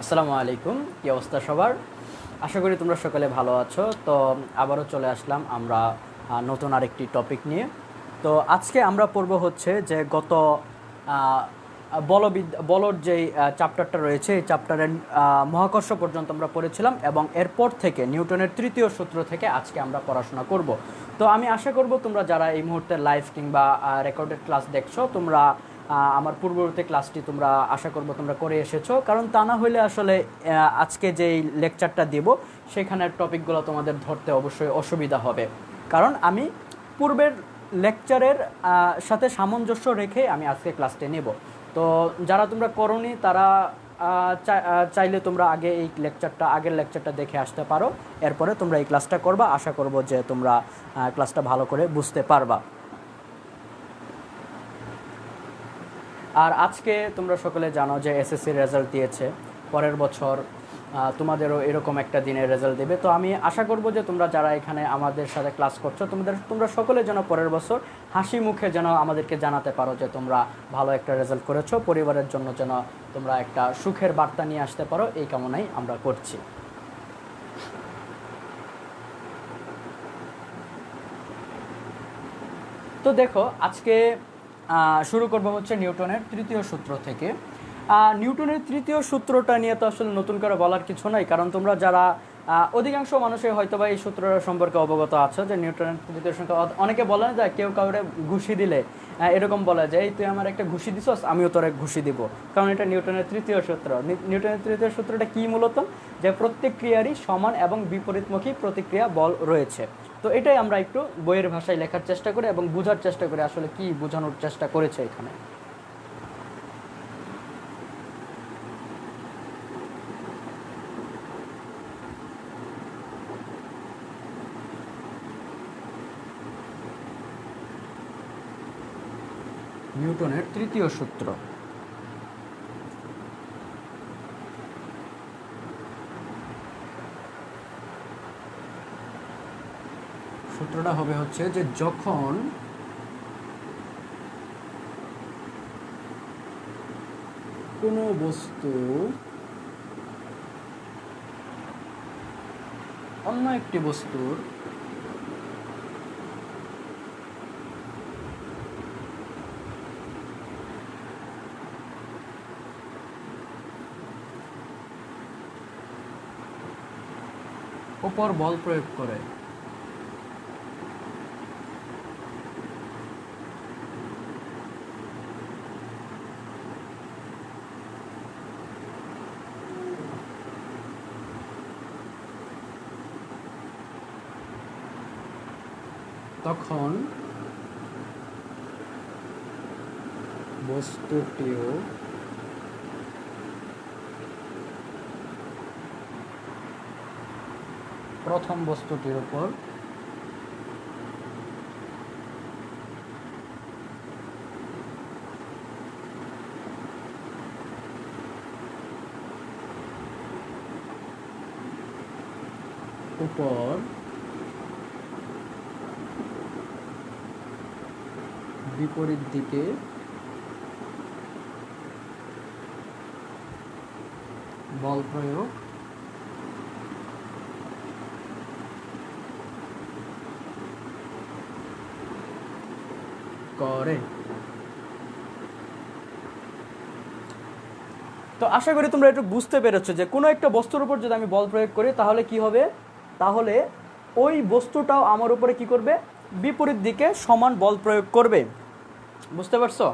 আসসালামু আলাইকুম, কি অবস্থা সবার? আশা করি তোমরা সকলে ভালো আছো। তো আবারও চলে আসলাম আমরা নতুন আরেকটি টপিক নিয়ে। তো আজকে আমরা পড়ব হচ্ছে যে গত বলর যেই চ্যাপ্টারটা রয়েছে, এই চ্যাপ্টারের মহাকর্ষ পর্যন্ত আমরা পড়েছিলাম এবং এরপর থেকে নিউটনের তৃতীয় সূত্র থেকে আজকে আমরা পড়াশোনা করব। তো আমি আশা করব তোমরা যারা এই মুহূর্তে লাইভ কিংবা রেকর্ডেড ক্লাস দেখছো, তোমরা আমার পূর্ববর্তী ক্লাসটি তোমরা আশা করব তোমরা করে এসেছো, কারণ তা না হলে আসলে আজকে যেই লেকচারটা দেব সেখানের টপিকগুলো তোমাদের ধরতে অবশ্যই অসুবিধা হবে, কারণ আমি পূর্বের লেকচারের সাথে সামঞ্জস্য রেখে আমি আজকে ক্লাসটি নেব। তো যারা তোমরা করোনি তারা চাইলে তোমরা আগের লেকচারটা দেখে আসতে পারো, এরপরে তোমরা এই ক্লাসটা করবা। আশা করব যে তোমরা ক্লাসটা ভালো করে বুঝতে পারবা। আর আজকে তোমরা সকলে জানো যে এসএসসির রেজাল্ট দিয়েছে, পরের বছর তোমাদেরও এরকম একটা দিনের রেজাল্ট দেবে। তো আমি আশা করব যে তোমরা যারা এখানে আমাদের সাথে ক্লাস করছো তোমরা সকলে যেন পরের বছর হাসি মুখে যেন আমাদেরকে জানাতে পারো যে তোমরা ভালো একটা রেজাল্ট করেছো, পরিবারের জন্য যেন তোমরা একটা সুখের বার্তা নিয়ে আসতে পারো, এই কামনাই আমরা করছি। তো দেখো, আজকে শুরু করব হচ্ছে নিউটনের তৃতীয় সূত্র থেকে। নিউটনের তৃতীয় সূত্রটা নিয়ে তো আসলে নতুন করে বলার কিছু নাই, কারণ তোমরা যারা অধিকাংশ মানুষই হয়তো বা এই সূত্রটা সম্পর্কে অবগত আছো যে নিউটনের তৃতীয় সূত্র। অনেকে বলে না যে কেউ কাউরে ঘুষি দিলে এরকম বলে যে এই তুই আমার একটা ঘুষি দিছস, আমিও তোর এক ঘুষি দিব, কারণ এটা নিউটনের তৃতীয় সূত্র। নিউটনের তৃতীয় সূত্রটা কি মূলত, যে প্রত্যেক ক্রিয়ারই সমান এবং বিপরীতমুখী প্রতিক্রিয়া বল রয়েছে। তো এটাই আমরা একটু বইয়ের ভাষায় লেখার চেষ্টা করি এবং বোঝার চেষ্টা করি আসলে কি বোঝানোর চেষ্টা করেছে এখানে। নিউটনের তৃতীয় সূত্র, সূত্রটা হবে হচ্ছে যে যখন কোনো বস্তু অন্য একটি বস্তুর উপর বল প্রয়োগ করে তখন বস্তুটিও প্রথম বস্তুটির উপর বিপরীত দিকে বল প্রয়োগ করে। তো আশা করি তোমরা একটু বুঝতে পেরেছো যে কোনো একটা বস্তুর উপর যদি আমি বল প্রয়োগ করি তাহলে কি হবে, তাহলে ওই বস্তুটাও আমার উপরে কি করবে, বিপরীত দিকে সমান বল প্রয়োগ করবে। বুঝতে পারছো?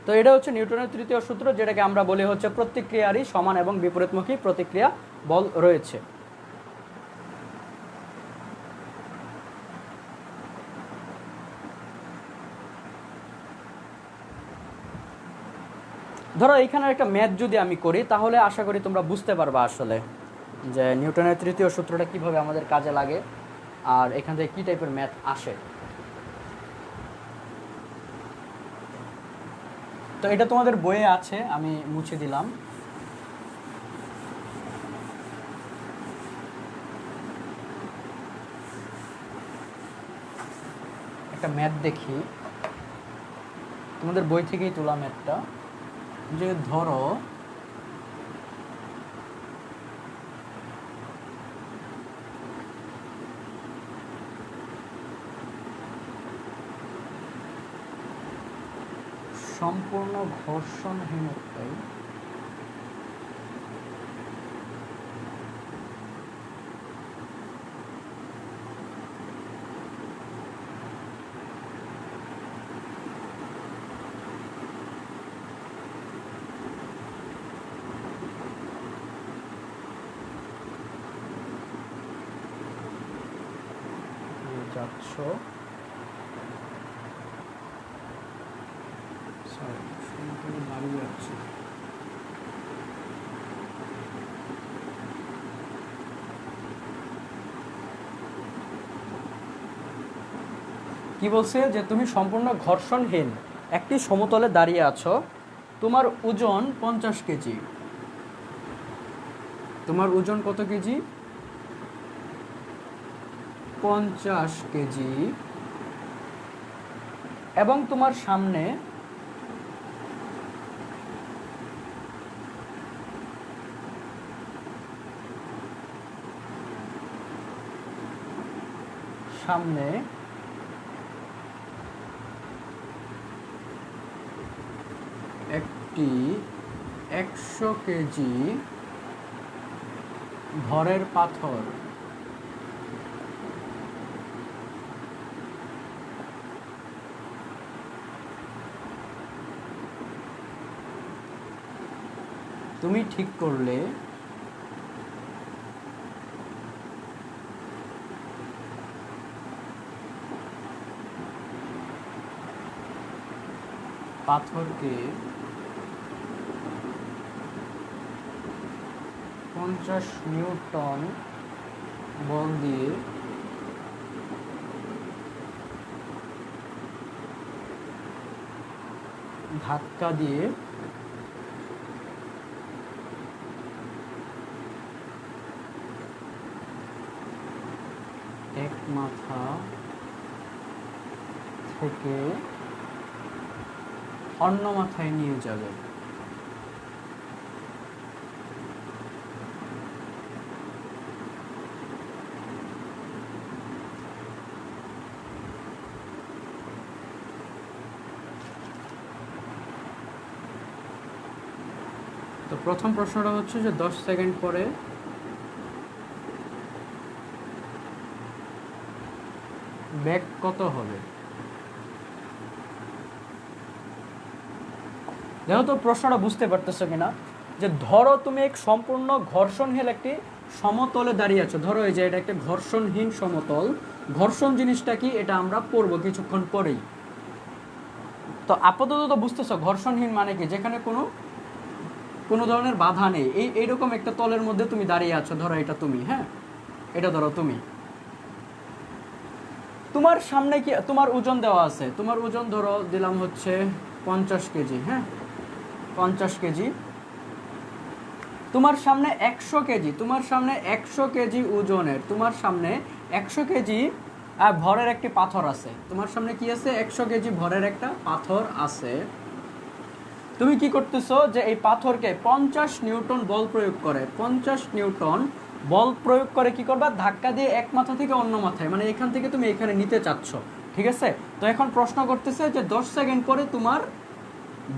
তো এটা হচ্ছে নিউটনের তৃতীয় সূত্র, যেটাকে আমরা বলি হচ্ছে প্রতিক্রিয়ারই সমান এবং বিপরীতমুখী প্রতিক্রিয়া বল রয়েছে। ধরো এইখানে একটা ম্যাথ যদি আমি করি তাহলে আশা করি তোমরা বুঝতে পারবা আসলে যে নিউটনের তৃতীয় সূত্রটা কিভাবে আমাদের কাজে লাগে আর এখান থেকে কী টাইপের ম্যাথ আসে। তো এটা তোমাদের বইয়ে আছে, আমি মুছে দিলাম। একটা ম্যাথ দেখি, তোমাদের বই থেকেই তোলা ম্যাথটা। যে ধরো সম্পূর্ণ ঘর্ষণহীনতায় যাচ্ছ, দাঁড়িয়ে যাচ্ছ, কি বলছে যে তুমি সম্পূর্ণ ঘর্ষণহীন একটি সমতলে দাঁড়িয়ে আছো, তোমার ওজন 50 কেজি। তোমার ওজন কত কেজি? 50 কেজি। এবং তোমার সামনে একটি 100 কেজি ভরের পাথর। তুমি ঠিক করলে পাথরকে 50 নিউটন বল দিয়ে ধাক্কা দিয়ে এক মাথা থেকে অন্য মাথায় নিয়ে যাবে। তো প্রথম প্রশ্নটা হচ্ছে যে 10 সেকেন্ড পরে বেগ কত হবে। দেখো তো প্রশ্নটা বুঝতে পারতেছো কিনা, যে ধরো তুমি এক সম্পূর্ণ ঘর্ষণহীন একটি সমতলে দাঁড়িয়ে আছো। ধরো এই যে এটা একটা ঘর্ষণহীন সমতল। ঘর্ষণ জিনিসটা কি এটা আমরা পড়বো কিছুক্ষণ পরেই। তো আপাতত তো বুঝতেছো ঘর্ষণহীন মানে কি, যেখানে কোনো ধরনের বাধা নেই। এইরকম একটা তলের মধ্যে তুমি দাঁড়িয়ে আছো। ধরো এটা তুমি, হ্যাঁ এটা ধরো তুমি, তোমার সামনে কি তোমার ওজন দেওয়া আছে। তোমার ওজন ধরো দিলাম হচ্ছে 50 কেজি, হ্যাঁ 50 কেজি। তোমার সামনে 100 কেজি, তোমার সামনে 100 কেজি ওজনের, তোমার সামনে 100 কেজি ভরের একটি পাথর আছে। তোমার সামনে কি আছে? 100 কেজি ভরের একটা পাথর আছে। তুমি কি করতেছো যে এই পাথরকে 50 নিউটন বল প্রয়োগ করে, 50 নিউটন বল প্রয়োগ করে কি করবা? ধাক্কা দিয়ে এক মাথা থেকে অন্য মাথায়, মানে এখান থেকে তুমি এখানে নিতে চাচ্ছ, ঠিক আছে? তো এখন প্রশ্ন করতেছে যে 10 সেকেন্ড পরে তোমার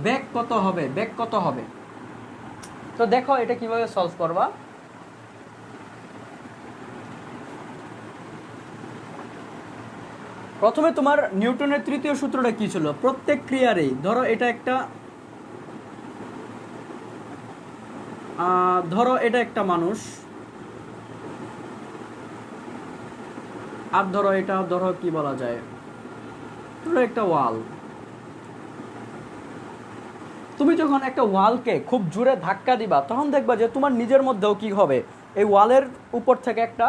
বেগ কত হবে, বেগ কত হবে। তো দেখো এটা কিভাবে সলভ করবা। প্রথমে তোমার নিউটনের তৃতীয় সূত্রটা কি ছিল? প্রত্যেক ক্রিয়ারই ধরো এটা একটা একটা মানুষ, আর ধরো এটা ধরো কি বলা যায়, ধরো একটা ওয়াল। তুমি যখন একটা ওয়ালকে খুব জোরে ধাক্কা দিবা তখন দেখবা যে তোমার নিজের মধ্যেও কি হবে, এই ওয়ালের উপর থেকে একটা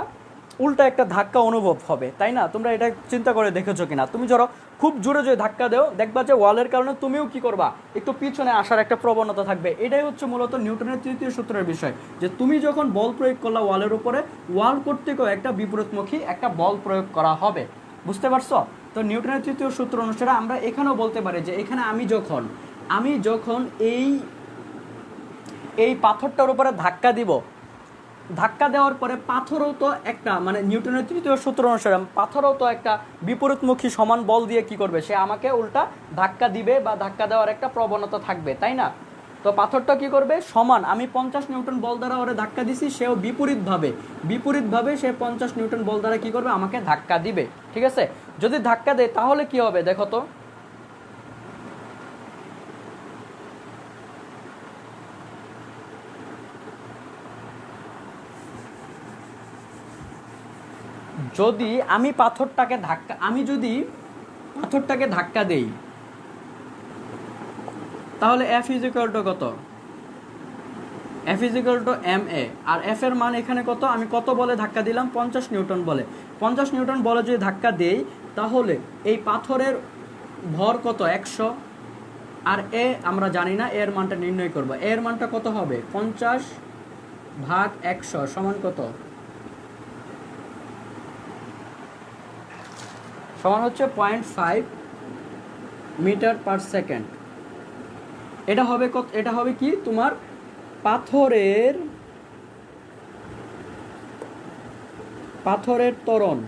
উল্টা একটা ধাক্কা অনুভব হবে, তাই না? তোমরা এটা চিন্তা করে দেখেছো কিনা? তুমি ধরো খুব জোরে যদি ধাক্কা দেও, দেখবা যে ওয়ালের কারণে তুমিও কি করবা, একটু পিছনে আসার একটা প্রবণতা থাকবে। এটাই হচ্ছে মূলত নিউটনের তৃতীয় সূত্রের বিষয়, যে তুমি যখন বল প্রয়োগ করলা ওয়ালের উপরে, ওয়াল কর্তৃকও একটা বিপরীতমুখী একটা বল প্রয়োগ করা হবে। বুঝতে পারছো? তো নিউটনের তৃতীয় সূত্র অনুসারে আমরা এখানেও বলতে পারি যে এখানে আমি যখন এই পাথরটার উপরে ধাক্কা দিব, ধাক্কা দেওয়ার পরে পাথরও তো একটা, মানে নিউটনের তৃতীয় সূত্র অনুসারে পাথরও তো একটা বিপরীতমুখী সমান বল দিয়ে কি করবে, সে আমাকে উল্টা ধাক্কা দিবে বা ধাক্কা দেওয়ার একটা প্রবণতা থাকবে, তাই না? তো পাথরটা কি করবে, সমান, আমি 50 নিউটন বল দ্বারা ওরে ধাক্কা দিছি, সেও বিপরীতভাবে সে 50 নিউটন বল দ্বারা কি করবে, আমাকে ধাক্কা দিবে। ঠিক আছে? যদি ধাক্কা দেয় তাহলে কি হবে দেখো তো। যদি আমি যদি পাথরটাকে ধাক্কা দেই, তাহলে এফ ইজ ইকুয়াল টু কত, F is equal to M A. আর এফ এর মান এখানে কত, আমি কত বলে ধাক্কা দিলাম, 50 নিউটন বলে। 50 নিউটন বলে যদি ধাক্কা দেই, তাহলে এই পাথরের ভর কত, 100। আর এ আমরা জানি না, এর মানটা নির্ণয় করব। এর মানটা কত হবে, 50 ভাগ 100 সমান কত, সমান হচ্ছে 0.5 মিটার পার সেকেন্ড। এটা হবে কত, এটা হবে কি তোমার পাথরের ত্বরণ।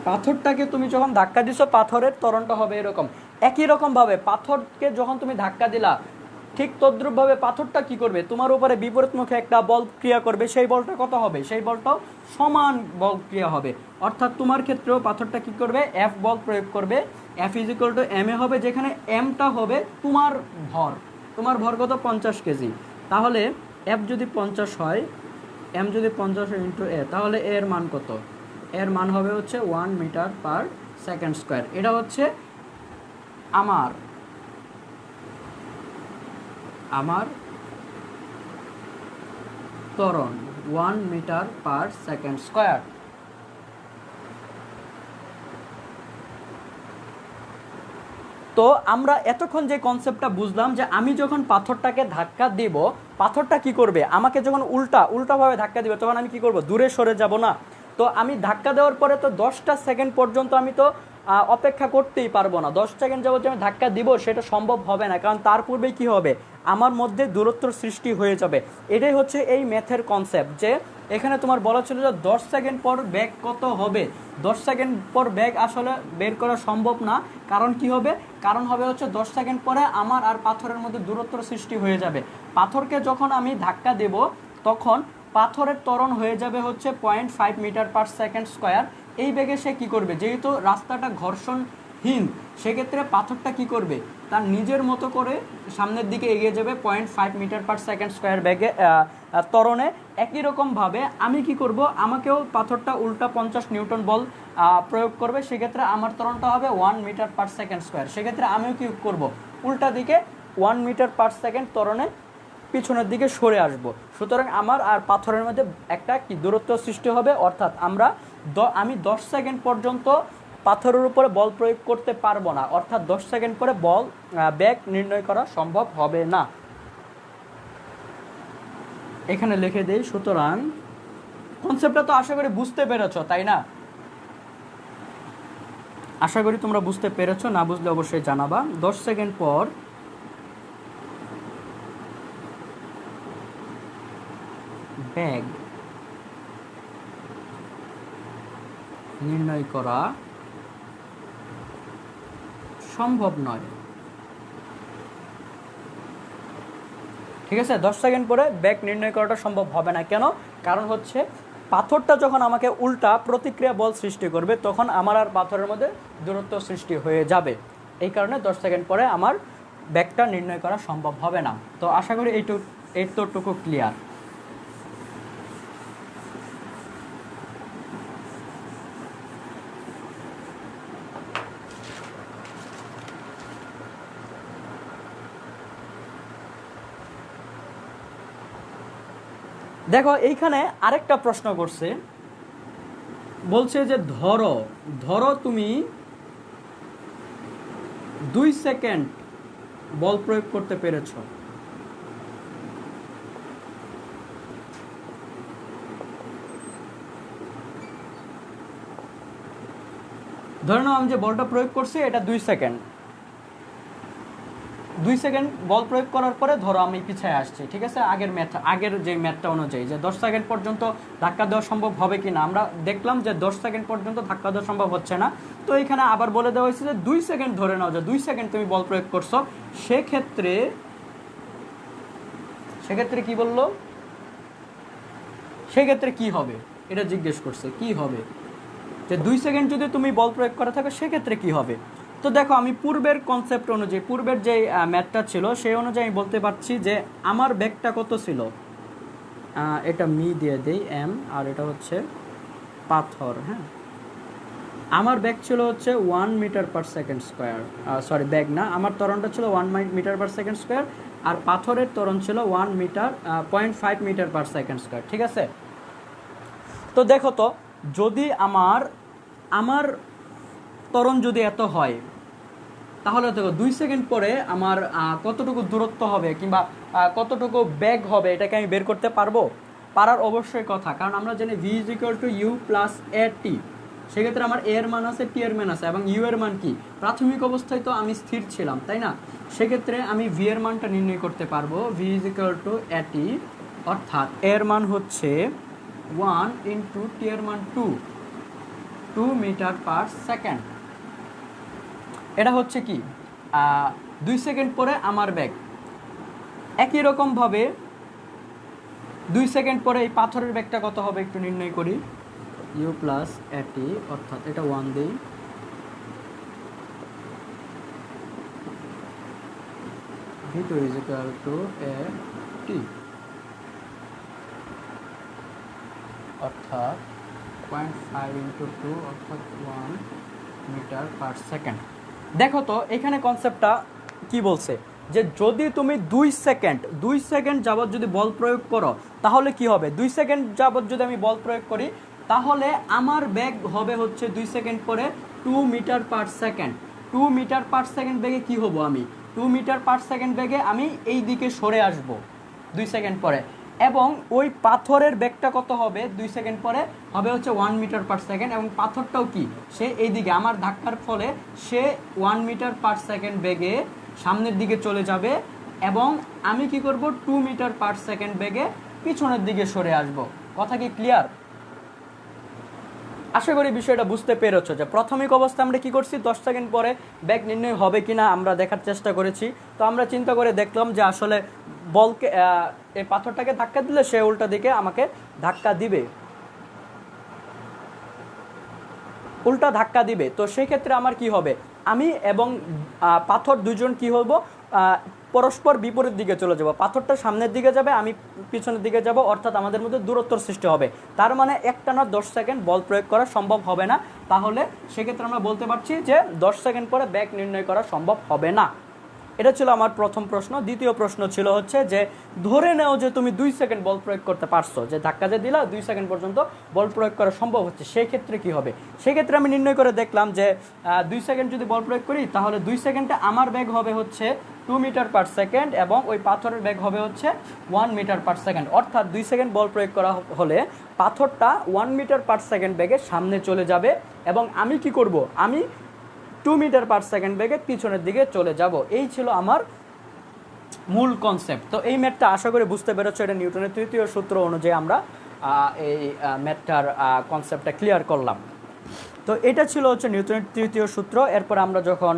পাথরটাকে তুমি যখন ধাক্কা দিছো, পাথরের ত্বরণটা হবে এরকম। একই রকম ভাবে পাথরকে যখন তুমি ধাক্কা দিলা, ঠিক তদ্রুপ ভাবে পাথরটা কি করবে, তোমার উপরে বিপরীতমুখী একটা বল ক্রিয়া করবে। সেই বলটা কত হবে, সেই বলটাও সমান বল ক্রিয়া হবে। অর্থাৎ তোমার ক্ষেত্রেও পাথরটা কি করবে, এফ বল প্রয়োগ করবে। F is equal to M A হবে, যেখানে এমটা হবে তোমার ভর কত, 50 কেজি। তাহলে এফ যদি 50 হয়, এম যদি 50 ইন্টু এ, তাহলে এর মান কত, এর মান হবে হচ্ছে 1 মিটার পার সেকেন্ড স্কোয়ার। এটা হচ্ছে আমার ত্বরণ, 1 মিটার পার সেকেন্ড স্কোয়ার। তো আমরা এতক্ষণ যে কনসেপ্টটা বুঝলাম, যে আমি যখন পাথরটাকে ধাক্কা দিব, পাথরটা কি করবে, আমাকে যখন উল্টাভাবে ধাক্কা দিবে, তখন আমি কি করব, দূরে সরে যাব না। তো আমি ধাক্কা দেওয়ার পরে তো 10টা সেকেন্ড পর্যন্ত আমি তো অপেক্ষা করতেই পারবো না। 10 সেকেন্ড যাবত যে আমি ধাক্কা দিব, সেটা সম্ভব হবে না, কারণ তার পূর্বেই কী হবে, আমার মধ্যে দূরত্বর সৃষ্টি হয়ে যাবে। এটাই হচ্ছে এই ম্যাথের কনসেপ্ট, যে এখানে তোমার বলা ছিল যে 10 সেকেন্ড পর বেগ কত হবে। 10 সেকেন্ড পর বেগ আসলে বের করা সম্ভব না, কারণ কি হবে, কারণ হবে হচ্ছে 10 সেকেন্ড পরে আমার আর পাথরের মধ্যে দূরত্বর সৃষ্টি হয়ে যাবে। পাথরকে যখন আমি ধাক্কা দেব, তখন পাথরের ত্বরণ হয়ে যাবে হচ্ছে 0.5 মিটার পার সেকেন্ড স্কোয়ার। এই বেগে সে কী করবে, যেহেতু রাস্তাটা ঘর্ষণহীন, সেক্ষেত্রে পাথরটা কি করবে, তার নিজের মতো করে সামনের দিকে এগিয়ে যাবে 0.5 মিটার পার সেকেন্ড স্কোয়ার বেগে ত্বরণে। একই রকমভাবে আমি কি করব, আমাকেও পাথরটা উল্টা 50 নিউটন বল প্রয়োগ করবে, সেক্ষেত্রে আমার ত্বরণটা হবে 1 মিটার পার সেকেন্ড স্কোয়ার। সেক্ষেত্রে আমিও কি করব, উল্টা দিকে 1 মিটার পার সেকেন্ড ত্বরণে পিছনের দিকে সরে আসব। সুতরাং আমার আর পাথরের মধ্যে একটা কি দূরত্ব সৃষ্টি হবে। অর্থাৎ আমি 10 সেকেন্ড পর্যন্ত পাথরের উপরে বল প্রয়োগ করতে পারবো না, অর্থাৎ 10 সেকেন্ড পরে বেগ নির্ণয় করা সম্ভব হবে না। এখানে লিখে দেই। সুতরাং কনসেপ্টটা তো আশা করি বুঝতে পেরেছো, তাই না? আশা করি তোমরা বুঝতে পেরেছো, না বুঝলে অবশ্যই জানাবা। 10 সেকেন্ড পর বেগ নির্ণয় করা সম্ভব নয়। ঠিক আছে, 10 সেকেন্ড পরে বেগ নির্ণয় করাটা সম্ভব হবে না। কেন? কারণ হচ্ছে পাথরটা যখন আমাকে উল্টা প্রতিক্রিয়া বল সৃষ্টি করবে, তখন আমার আর পাথরের মধ্যে দূরত্ব সৃষ্টি হয়ে যাবে। এই কারণে 10 সেকেন্ড পরে আমার বেগটা নির্ণয় করা সম্ভব হবে না। তো আশা করি এইটুকু ক্লিয়ার। দেখো এইখানে আরেকটা প্রশ্ন করছে, বলছে যে ধরো ধরো তুমি 2 সেকেন্ড বল প্রয়োগ করতে পেরেছো। ধরে নাও আমি যে বলটা প্রয়োগ করছি এটা 2 সেকেন্ড, 2 সেকেন্ড বল প্রয়োগ করার পরে ধরো আমি পিছিয়ে আসছি, ঠিক আছে, আগের যে ম্যাথটা অনুযায়ী যে 10 সেকেন্ড পর্যন্ত ধাক্কা দেওয়া সম্ভব হবে কি না, আমরা দেখলাম যে 10 সেকেন্ড পর্যন্ত ধাক্কা দেওয়া সম্ভব হচ্ছে না। তো এখানে আবার বলে দেওয়া হয়েছে যে 2 সেকেন্ড ধরে নাও যে 2 সেকেন্ড তুমি বল প্রয়োগ করছো, সেক্ষেত্রে কি বললো, সেক্ষেত্রে কি হবে এটা জিজ্ঞেস করছে, কি হবে যে 2 সেকেন্ড যদি তুমি বল প্রয়োগ করে থাকো সেক্ষেত্রে কি হবে। তো দেখো আমি পূর্বের কনসেপ্ট অনুযায়ী, পূর্বের যে ম্যাথটা ছিল সেই অনুযায়ী আমি বলতে পারছি যে আমার ব্যাগটা কত ছিল, এটা মি দিয়ে দেই এম, আর এটা হচ্ছে পাথর। হ্যাঁ, আমার ব্যাগ ছিল হচ্ছে 1 meter per second square, sorry bag না, আমার ত্বরণটা ছিল 1 মিটার পার সেকেন্ড স্কোয়ার, আর পাথরের ত্বরণ ছিল 0.5 মিটার পার সেকেন্ড স্কোয়ার, ঠিক আছে। তো দেখো তো যদি আমার ত্বরণ যদি এত হয় তাহলে দেখো 2 সেকেন্ড পরে আমার কতটুকু দূরত্ব হবে কিংবা কতটুকু বেগ হবে এটাকে আমি বের করতে পারবো, পারার অবশ্যই কথা, কারণ আমরা জানি v = u + at, সেক্ষেত্রে আমার a এর মান আছে, t এর মান আছে, এবং u এর মান কি, প্রাথমিক অবস্থায় তো আমি স্থির ছিলাম, তাই না, সেক্ষেত্রে আমি v এর মানটা নির্ণয় করতে পারবো, v = at, অর্থাৎ এর মান হচ্ছে 1 × t এর মান 2 মিটার পার সেকেন্ড। এটা হচ্ছে কি 2 সেকেন্ড পরে আমার ব্যাগ। একই রকমভাবে 2 সেকেন্ড পরে এই পাথরের ব্যাগটা কত হবে একটু নির্ণয় করি, u + at, অর্থাৎ এটা 1 দিই, v2 = at, অর্থাৎ 0.5 × 2 অর্থাৎ 1 মিটার পার সেকেন্ড। দেখো তো এখানে কনসেপ্টটা কি বলছে যে যদি তুমি 2 সেকেন্ড যাবত যদি বল প্রয়োগ করো তাহলে কি হবে, 2 সেকেন্ড যাবত যদি আমি বল প্রয়োগ করি তাহলে আমার বেগ হবে হচ্ছে 2 সেকেন্ড পরে 2 meter per second. 2 meter per second বেগে কি হব আমি, 2 মিটার পার সেকেন্ড বেগে আমি এই দিকে সরে আসব 2 সেকেন্ড পরে, এবং ওই পাথরের বেগটা কত হবে 2 সেকেন্ড পরে হবে হচ্ছে 1 মিটার পার সেকেন্ড, এবং পাথরটাও কি সে এই দিকে আমার ধাক্কার ফলে সে 1 মিটার পার সেকেন্ড বেগে সামনের দিকে চলে যাবে, এবং আমি কি করব 2 মিটার পার সেকেন্ড বেগে পিছনের দিকে সরে আসব। কথা কি ক্লিয়ার? আশা করি বিষয়টা বুঝতে পেরেছো যে প্রাথমিক অবস্থা আমরা কি করছি, 10 সেকেন্ড পরে ব্যাগ নির্ণয় হবে কিনা আমরা দেখার চেষ্টা করেছি। তো আমরা চিন্তা করে দেখলাম যে আসলে বলকে এই পাথরটাকে ধাক্কা দিলে সে উল্টা দিকে আমাকে ধাক্কা দিবে, উল্টা ধাক্কা দিবে। তো সেই ক্ষেত্রে আমার কি হবে, আমি এবং পাথর দুজন কি হব, পরস্পর বিপরীত দিকে চলে যাব, পাথরটা সামনের দিকে যাবে, আমি পিছনের দিকে যাব, অর্থাৎ আমাদের মধ্যে দূরত্বর সৃষ্টি হবে। তার মানে একটানা 10 সেকেন্ড বল প্রয়োগ করা সম্ভব হবে না, তাহলে সেক্ষেত্রে আমরা বলতে পারছি যে 10 সেকেন্ড পরে ব্যাগ নির্ণয় করা সম্ভব হবে না। এটা ছিল আমার প্রথম প্রশ্ন। দ্বিতীয় প্রশ্ন ছিল হচ্ছে যে ধরে নেও যে তুমি 2 সেকেন্ড বল প্রয়োগ করতে পারছো, যে ধাক্কা যে দিলা 2 সেকেন্ড পর্যন্ত বল প্রয়োগ করা সম্ভব হচ্ছে, সেই ক্ষেত্রে কি হবে। সেক্ষেত্রে আমি নির্ণয় করে দেখলাম যে 2 সেকেন্ড যদি বল প্রয়োগ করি তাহলে 2 সেকেন্ডে আমার বেগ হবে হচ্ছে 2 মিটার পার সেকেন্ড, এবং ওই পাথরের বেগ হবে হচ্ছে 1 মিটার পার সেকেন্ড। অর্থাৎ 2 সেকেন্ড বল প্রয়োগ করা হলে পাথরটা 1 মিটার পার সেকেন্ড বেগে সামনে চলে যাবে, এবং আমি কি করব, আমি 2 মিটার পার সেকেন্ড বেগে পিছনের দিকে চলে যাব। এই ছিল আমার মূল কনসেপ্ট। তো এই ম্যাথটা আশা করি বুঝতে পেরেছো, এটা নিউটনের তৃতীয় সূত্র অনুযায়ী আমরা এই ম্যাথটার কনসেপ্টটা ক্লিয়ার করলাম। তো এটা ছিল হচ্ছে নিউটনের তৃতীয় সূত্র। এরপর আমরা যখন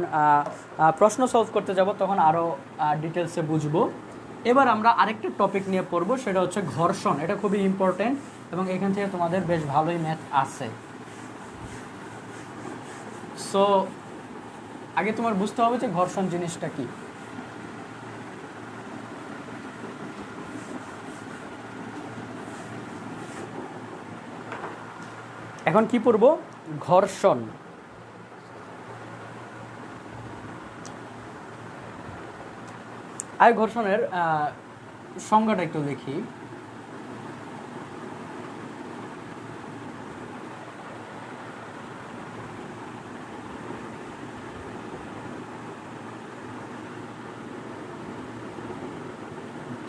প্রশ্ন সলভ করতে যাব তখন আরও ডিটেলসে বুঝবো। এবার আমরা আরেকটা টপিক নিয়ে পড়বো, সেটা হচ্ছে ঘর্ষণ। এটা খুবই ইম্পর্টেন্ট এবং এখান থেকে তোমাদের বেশ ভালোই ম্যাথ আছে। সো আগে তোমার বুঝতে হবে যে ঘর্ষণ জিনিসটা কি। এখন কি পড়ব, ঘর্ষণ। আর ঘর্ষণের সংজ্ঞাটা একটু দেখি।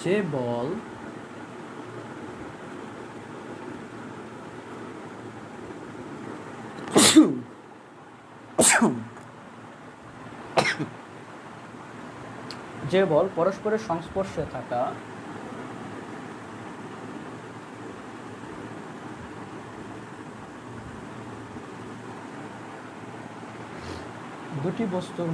যে বল যে বল পরস্পরের সংস্পর্শে থাকা দুটি বস্তুর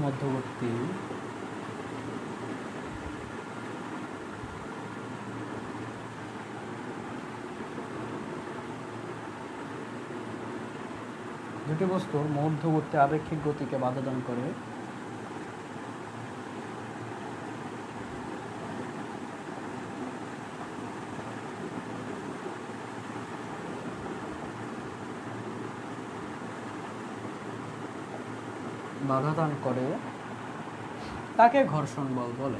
মধ্যবর্তী আপেক্ষিক গতিকে বাধা দান করে তাকে ঘর্ষণ বল বলে।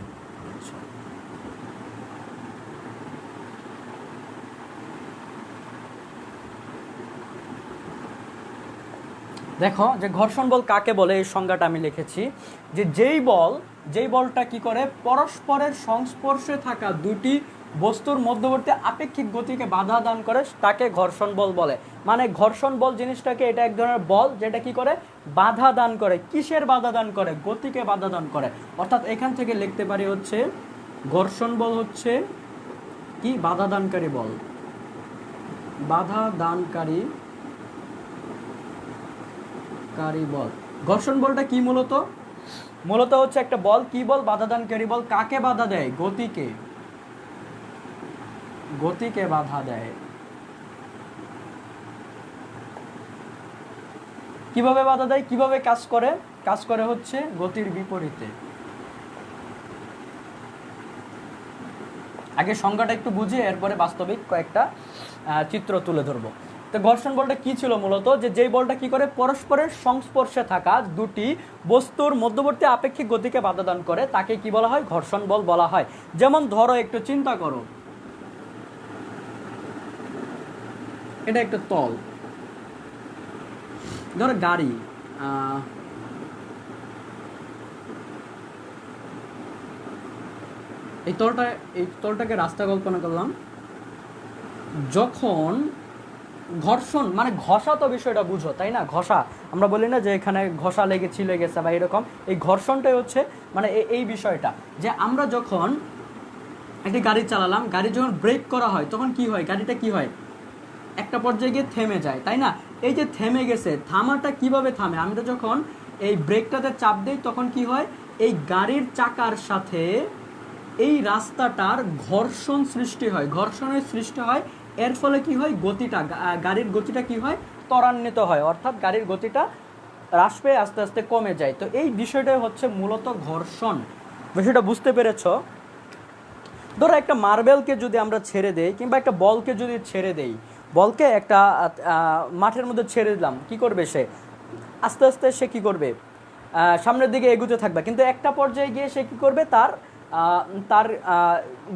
দেখো যে ঘর্ষণ বল কাকে বলে এই সংজ্ঞাটা আমি লিখেছি যে যেই বলটা কি করে পরস্পরের সংস্পর্শে থাকা দুটি বস্তুর মধ্যবর্তী আপেক্ষিক গতিকে বাধা দান করে তাকে ঘর্ষণ বল বলে। মানে ঘর্ষণ বল জিনিসটাকে এটা এক ধরনের বল যেটা কি করে বাধা দান করে। কিসের বাধা দান করে? গতিকে বাধা দান করে। অর্থাৎ এখান থেকে লিখতে পারি হচ্ছে ঘর্ষণ বল হচ্ছে কি বাধা দানকারী বল, বাধা দানকারী বল। ঘর্ষণ বলটা কি মূলত হচ্ছে একটা বল, কি বল? বাধা দানকারী বল। কাকে বাধা দেয়? গতিকে বাধা দেয়। কিভাবে বাধা দেয়? কিভাবে কাজ করে হচ্ছে গতির বিপরীতে। আগে সংজ্ঞাটা একটু বুঝে এরপরে বাস্তবিক কয়েকটা চিত্র তুলে ধরবো। তো ঘর্ষণ বলটা কি ছিল মূলত? যেই বলটা কি করে পরস্পরের সংস্পর্শে থাকা দুটি বস্তুর মধ্যবর্তী আপেক্ষিক গতিকে বাধা দান করে তাকে কি বলা হয়? ঘর্ষণ বল বলা হয়। যেমন ধরো একটু চিন্তা করো, এটা একটা তল, ধরো গাড়ি, এই তলটাকে রাস্তা কল্পনা করলাম। যখন ঘর্ষণ মানে ঘষা, তো বিষয়টা বুঝো তাই না? ঘষা আমরা বলি না যে এখানে ঘষা লেগে গেছে বা এরকম। এই ঘর্ষণটাই হচ্ছে মানে এই বিষয়টা যে আমরা যখন একটি গাড়ি চালালাম, গাড়ি যখন ব্রেক করা হয় তখন কি হয়? গাড়িটা কি হয়? একটা পর্যায়ে গিয়ে থেমে যায়, তাই না? এই যে থেমে গেছে, থামাটা কিভাবে থামে? আমরা যখন এই ব্রেকটাতে চাপ দিই তখন কি হয়? এই গাড়ির চাকার সাথে এই রাস্তাটার ঘর্ষণ সৃষ্টি হয়, ঘর্ষণের সৃষ্টি হয়। এর ফলে কি হয়? গাড়ির গতিটা কি হয়? ত্বরান্বিত হয়, অর্থাৎ গাড়ির গতিটা হ্রাস পেয়ে আস্তে আস্তে কমে যায়। তো এই বিষয়টাই হচ্ছে মূলত ঘর্ষণ। বিষয়টা বুঝতে পেরেছো? ধরো একটা মার্বেলকে যদি আমরা ছেড়ে দেই কিংবা একটা বলকে যদি ছেড়ে দেই, বলকে একটা মাঠের মধ্যে ছেড়ে দিলাম, কি করবে সে? আস্তে আস্তে সে কি করবে? সামনের দিকে এগুতে থাকবে, কিন্তু একটা পর্যায়ে গিয়ে সে কি করবে? তার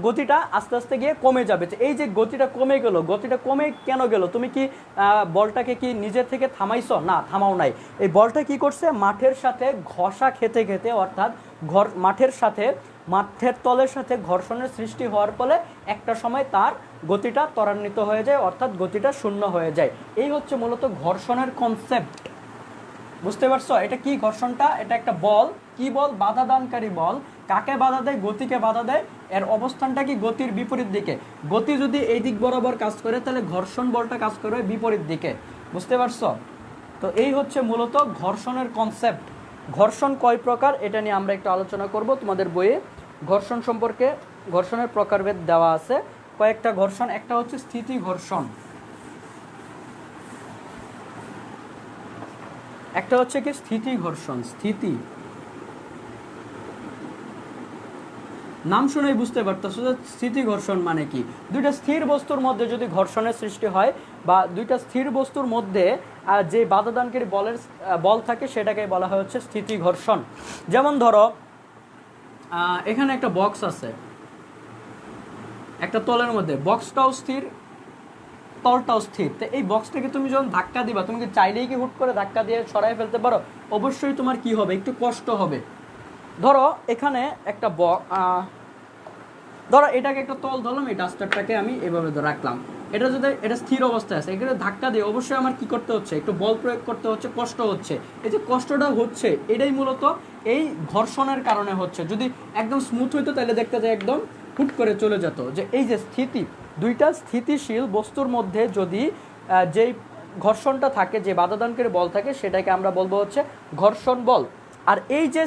গতিটা আস্তে আস্তে গিয়ে কমে যাবে। এই যে গতিটা কমে গেল, গতিটা কমে কেন গেল? তুমি কি বলটাকে কি নিজের থেকে থামাইছো? না, থামাও নাই। এই বলটা কি করছে? মাঠের সাথে ঘষা খেতে খেতে, অর্থাৎ মাঠের তলের সাথে ঘর্ষণের সৃষ্টি হওয়ার ফলে একটা সময় তার গতিটা ত্বরান্বিত হয়ে যায়, অর্থাৎ গতিটা শূন্য হয়ে যায়। এই হচ্ছে মূলত ঘর্ষণের কনসেপ্ট। বুঝতে পারছো? এটা কি ঘর্ষণটা? এটা একটা বল। কি বল? বাধা দানকারী বল। কাকে বাধা দেয়? গতিকে বাধা দেয়। এর অবস্থানটা কি? গতির বিপরীত দিকে। গতি যদি এই দিক বরাবর কাজ করে তাহলে ঘর্ষণ বলটা কাজ করবে বিপরীত দিকে। বুঝতে পারছো? তো এই হচ্ছে মূলত ঘর্ষণের কনসেপ্ট। ঘর্ষণ কয় প্রকার এটা নিয়ে আমরা একটু আলোচনা করব। তোমাদের বইয়ে ঘর্ষণ সম্পর্কে ঘর্ষণের প্রকারভেদ দেওয়া আছে, কয়েকটা ঘর্ষণ। একটা হচ্ছে স্থিতি ঘর্ষণ, একটা হচ্ছে কি স্থিতি ঘর্ষণ। স্থিতি নাম শুনেই বুঝতে পারতেছো যে স্থিতি ঘর্ষণ মানে কি। দুইটা স্থির বস্তুর মধ্যে যদি ঘর্ষণের সৃষ্টি হয় বা দুইটা স্থির বস্তুর মধ্যে যে বাধাদানকারী বল থাকে সেটাকে বলা হয় হচ্ছে স্থিতি ঘর্ষণ। যেমন ধরো এখানে একটা বক্স আছে, একটা তলের মধ্যে, বক্সটাও স্থির, তলটাও স্থির। তো এই বক্সটাকে তুমি যখন ধাক্কা দিবা, তুমি কি চাইলেই কি হুট করে ধাক্কা দিয়ে সরাই ফেলতে পারো? অবশ্যই তোমার কি হবে? একটু কষ্ট হবে। ধরো এখানে একটা ধরো এটাকে একটা তল ধরলাম, এই ডাস্টারটাকে আমি এভাবে রাখলাম, এটা যদি এটা স্থির অবস্থায় আছে, এখানে ধাক্কা দিয়ে অবশ্যই আমার কি করতে হচ্ছে, একটু বল প্রয়োগ করতে হচ্ছে, কষ্ট হচ্ছে। এই যে কষ্টটা হচ্ছে এটাই মূলত এই ঘর্ষণের কারণে হচ্ছে। যদি একদম স্মুথ হইতো তাহলে দেখতে যায় একদম হুট করে চলে যেত। যে এই যে স্থিতি, দুইটা স্থিতিশীল বস্তুর মধ্যে যদি যেই ঘর্ষণটা থাকে, যে বাধাদানকারী বল থাকে, সেটাকে আমরা বলবো হচ্ছে ঘর্ষণ বল। আর এই যে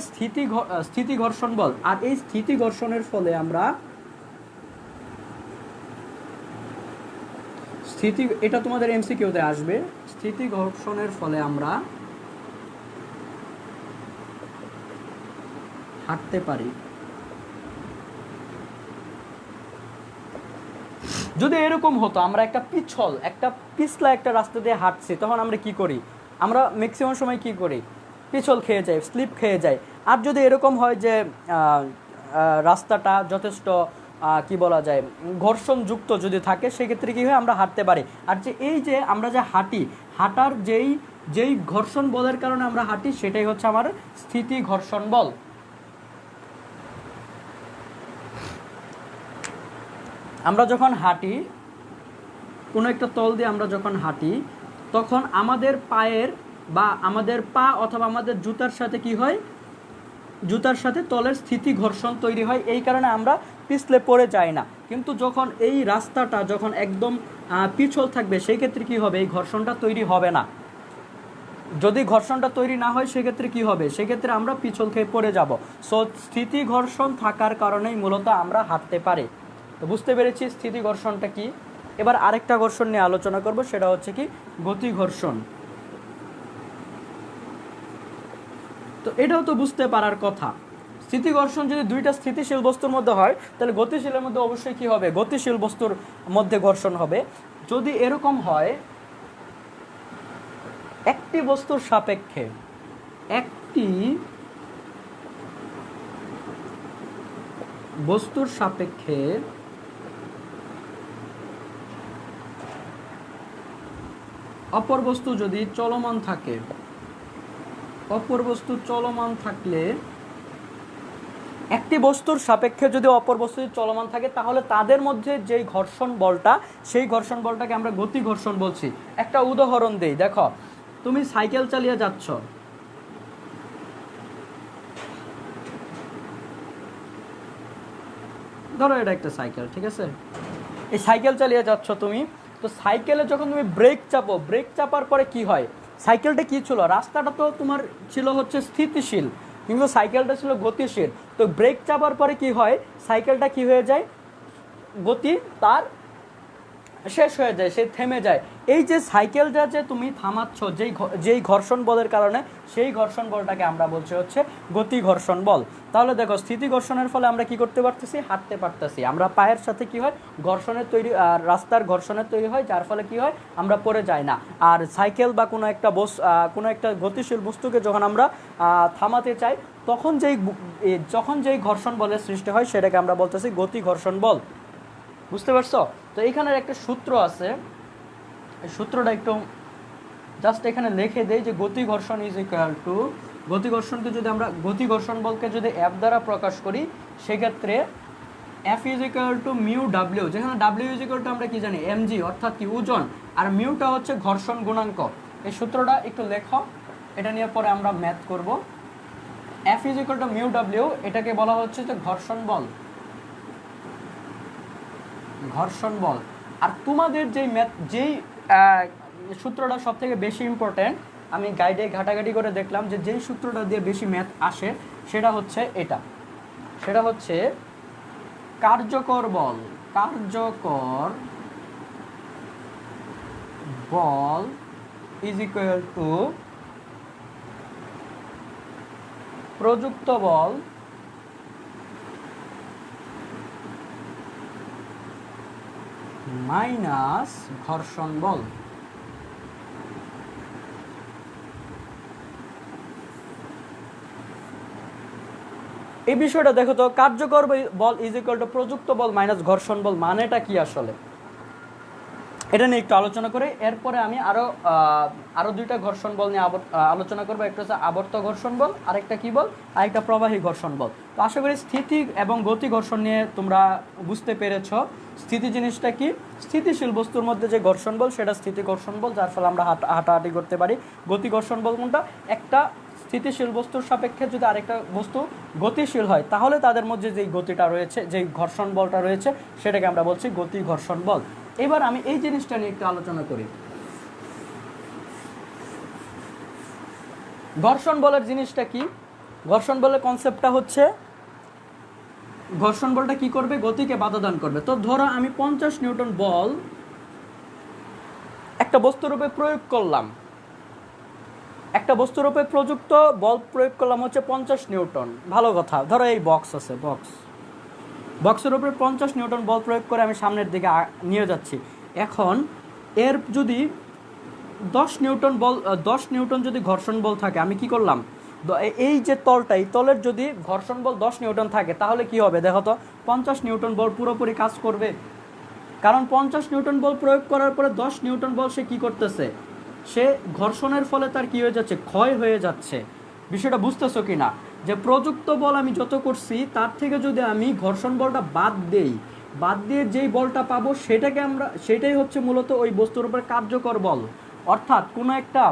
স্থিতি ঘর্ষণ বল, আর এই স্থিতি ঘর্ষণের ফলে আমরা এটা তোমাদের এমসিকিউতে আসবে, স্থিতি ঘর্ষণের ফলে আমরা হাঁটতে পারি। যদি এরকম হতো আমরা একটা পিছলা একটা রাস্তা দিয়ে হাঁটছি, তখন আমরা কি করি? আমরা ম্যাক্সিমাম সময় কি করি? পিছল খেয়ে যাই, স্লিপ খেয়ে যাই। আর যদি এরকম হয় যে রাস্তাটা যথেষ্ট কি বলা যায়, ঘর্ষণযুক্ত যদি থাকে, সেক্ষেত্রে কী হয়, আমরা হাঁটতে পারি। আর যে এই যে আমরা যে হাঁটার যেই ঘর্ষণ বলের কারণে আমরা হাঁটি, সেটাই হচ্ছে আমার স্থিতি ঘর্ষণ বল। আমরা যখন হাঁটি, কোনো একটা তল দিয়ে আমরা যখন হাঁটি, তখন আমাদের পায়ের বা আমাদের পা অথবা আমাদের জুতার সাথে কি হয়, জুতার সাথে তলের স্থিতি ঘর্ষণ তৈরি হয়, এই কারণে আমরা পিছলে পড়ে যাই না। কিন্তু যখন এই রাস্তাটা যখন একদম পিছল থাকবে, সেই ক্ষেত্রে কী হবে, এই ঘর্ষণটা তৈরি হবে না। যদি ঘর্ষণটা তৈরি না হয়, সেক্ষেত্রে কি হবে, সেক্ষেত্রে আমরা পিছল খেয়ে পড়ে যাব। সো স্থিতি ঘর্ষণ থাকার কারণেই মূলত আমরা হাঁটতে পারি। তো বুঝতে পেরেছি স্থিতি ঘর্ষণটা কি। এবার আরেকটা ঘর্ষণ নিয়ে আলোচনা করব, সেটা হচ্ছে কি গতি ঘর্ষণ। তো এটাও তো বুঝতে পারার কথা। স্থিতি ঘর্ষণ যদি দুইটা স্থিতিশীল বস্তুর মধ্যে হয়, তাহলে গতিশীলের মধ্যে অবশ্যই কি হবে, গতিশীল বস্তুর মধ্যে ঘর্ষণ হবে। যদি এরকম হয়, একটি বস্তুর সাপেক্ষে অপর বস্তু যদি চলমান থাকে, একটি বস্তুর সাপেক্ষে যদি অপর বস্তু চলমান থাকে, তাহলে তাদের মধ্যে যেই ঘর্ষণ বলটা, সেই ঘর্ষণ বলটাকে আমরা গতি ঘর্ষণ বলছি। একটা উদাহরণ দেই, দেখো তুমি সাইকেল চালিয়ে যাচ্ছ, ধরো এটা একটা সাইকেল, ঠিক আছে, এই সাইকেল চালিয়ে যাচ্ছ তুমি। তো সাইকেলে যখন তুমি ব্রেক চাপো, ব্রেক চাপার পরে কি হয়, সাইকেলটা কি ছিল, রাস্তাটা তো তোমার ছিল হচ্ছে স্থিতিশীল, কিন্তু সাইকেলটা ছিল গতিশীল। তো ব্রেক চাপার পরে কি হয়, সাইকেলটা কি হয়ে যায়, গতি তার শেষ হয়ে যায়, সে থেমে যায়। এই যে সাইকেলটা যে তুমি থামাচ্ছ যেই ঘর্ষণ বলের কারণে, সেই ঘর্ষণ বলটাকে আমরা বলছি হচ্ছে গতি ঘর্ষণ বল। তাহলে দেখো স্থিতি ঘর্ষণের ফলে আমরা কি করতে পারতেছি, হাঁটতে পারতেছি। আমরা পায়ের সাথে কি হয়, রাস্তার ঘর্ষণের তৈরি হয়, যার ফলে কি হয়, আমরা পড়ে যাই না। আর সাইকেল বা কোনো একটা গতিশীল বস্তুকে যখন আমরা থামাতে চাই, তখন যেই ঘর্ষণ বলের সৃষ্টি হয়, সেটাকে আমরা বলতেছি গতি ঘর্ষণ বল। বুঝতে পারছো? তো এইখানের একটা সূত্র আছে, এই সূত্রটা একটু জাস্ট এখানে লিখে দেই, যে গতি ঘর্ষণ ইজ ইকুয়াল টু, গতি ঘর্ষণকে যদি আমরা গতি ঘর্ষণ বলকে যদি এফ দ্বারা প্রকাশ করি, সেক্ষেত্রে F is equal two mu W, যেখানে ডাব্লিউ ইজ ইকুয়াল টু আমরা কি জানি, এমজি, অর্থাৎ কি ওজন, আর মিউটা হচ্ছে ঘর্ষণ গুণাঙ্ক। এই সূত্রটা একটু লেখো, এটা নিয়ে পরে আমরা ম্যাথ করব। F is equal two mu W, এটাকে বলা হচ্ছে যে ঘর্ষণ বল। আর তোমাদের যেই সূত্রটা সব থেকে বেশি ইম্পর্টেন্ট, আমি গাইডে ঘাটাঘাটি করে দেখলাম যে যেই সূত্রটা দিয়ে বেশি ম্যাথ আসে, সেটা হচ্ছে এটা, সেটা হচ্ছে কার্যকর বল ইজ ইকুয়াল টু প্রযুক্ত বল মাইনাস ঘর্ষণ বল। এই বিষয়টা দেখো তো, কার্যকর বল ইজ ইকুয়াল টু প্রযুক্ত বল মাইনাস ঘর্ষণ বল, মানেটা কি আসলে? এটা নিয়ে একটু আলোচনা করে এরপরে আমি আরও দুইটা ঘর্ষণ বল নিয়ে আলোচনা করবো। একটা হচ্ছে আবর্ত ঘর্ষণ বল, আরেকটা কি বল, আরেকটা প্রবাহী ঘর্ষণ বল। তো আশা করি স্থিতি এবং গতি ঘর্ষণ নিয়ে তোমরা বুঝতে পেরেছ। স্থিতি জিনিসটা কি? স্থিতিশীল বস্তুর মধ্যে যে ঘর্ষণ বল সেটা স্থিতি ঘর্ষণ বল, যার ফলে আমরা হাঁটাহাঁটি করতে পারি। গতি ঘর্ষণ বল কোনটা? একটা স্থিতিশীল বস্তুর সাপেক্ষে যদি আরেকটা বস্তু গতিশীল হয় তাহলে তাদের মধ্যে যেই গতিটা রয়েছে, যেই ঘর্ষণ বলটা রয়েছে সেটাকে আমরা বলছি গতি ঘর্ষণ বল। এবার আমি এই জিনিসটা নিয়ে একটু আলোচনা করি। ঘর্ষণ বলের জিনিসটা কি? ঘর্ষণ বলের কনসেপ্টটা হচ্ছে ঘর্ষণ বলটা কি করবে? গতিকে বাধা দান করবে। তো ধরো আমি 50 নিউটন বল একটা বস্তুর উপরে প্রয়োগ করলাম, একটা বস্তুর উপরে প্রযুক্ত বল প্রয়োগ করলাম হচ্ছে 50 নিউটন। ভালো কথা, ধরো এই বক্স আছে, বক্সের উপরে 50 নিউটন বল প্রয়োগ করে আমি সামনের দিকে নিয়ে যাচ্ছি। এখন এর যদি 10 নিউটন যদি ঘর্ষণ বল থাকে, আমি কি করলাম, এই যে তলটা, এই তলের যদি ঘর্ষণ বল 10 নিউটন থাকে তাহলে কি হবে দেখো তো? 50 নিউটন বল পুরোপুরি কাজ করবে, কারণ 50 নিউটন বল প্রয়োগ করার পরে 10 নিউটন বল সে কি করতেছে, সে ঘর্ষণের ফলে তার কি হয়ে যাচ্ছে, ক্ষয় হয়ে যাচ্ছে। বিষয়টা বুঝতেছো কি না? যে প্রযুক্ত বল আমি যত করছি তার থেকে যদি আমি ঘর্ষণ বলটা বাদ দিয়ে যেই বলটা পাবো সেটাই হচ্ছে মূলত ওই বস্তুর উপর কার্যকর বল। অর্থাৎ কোনো একটা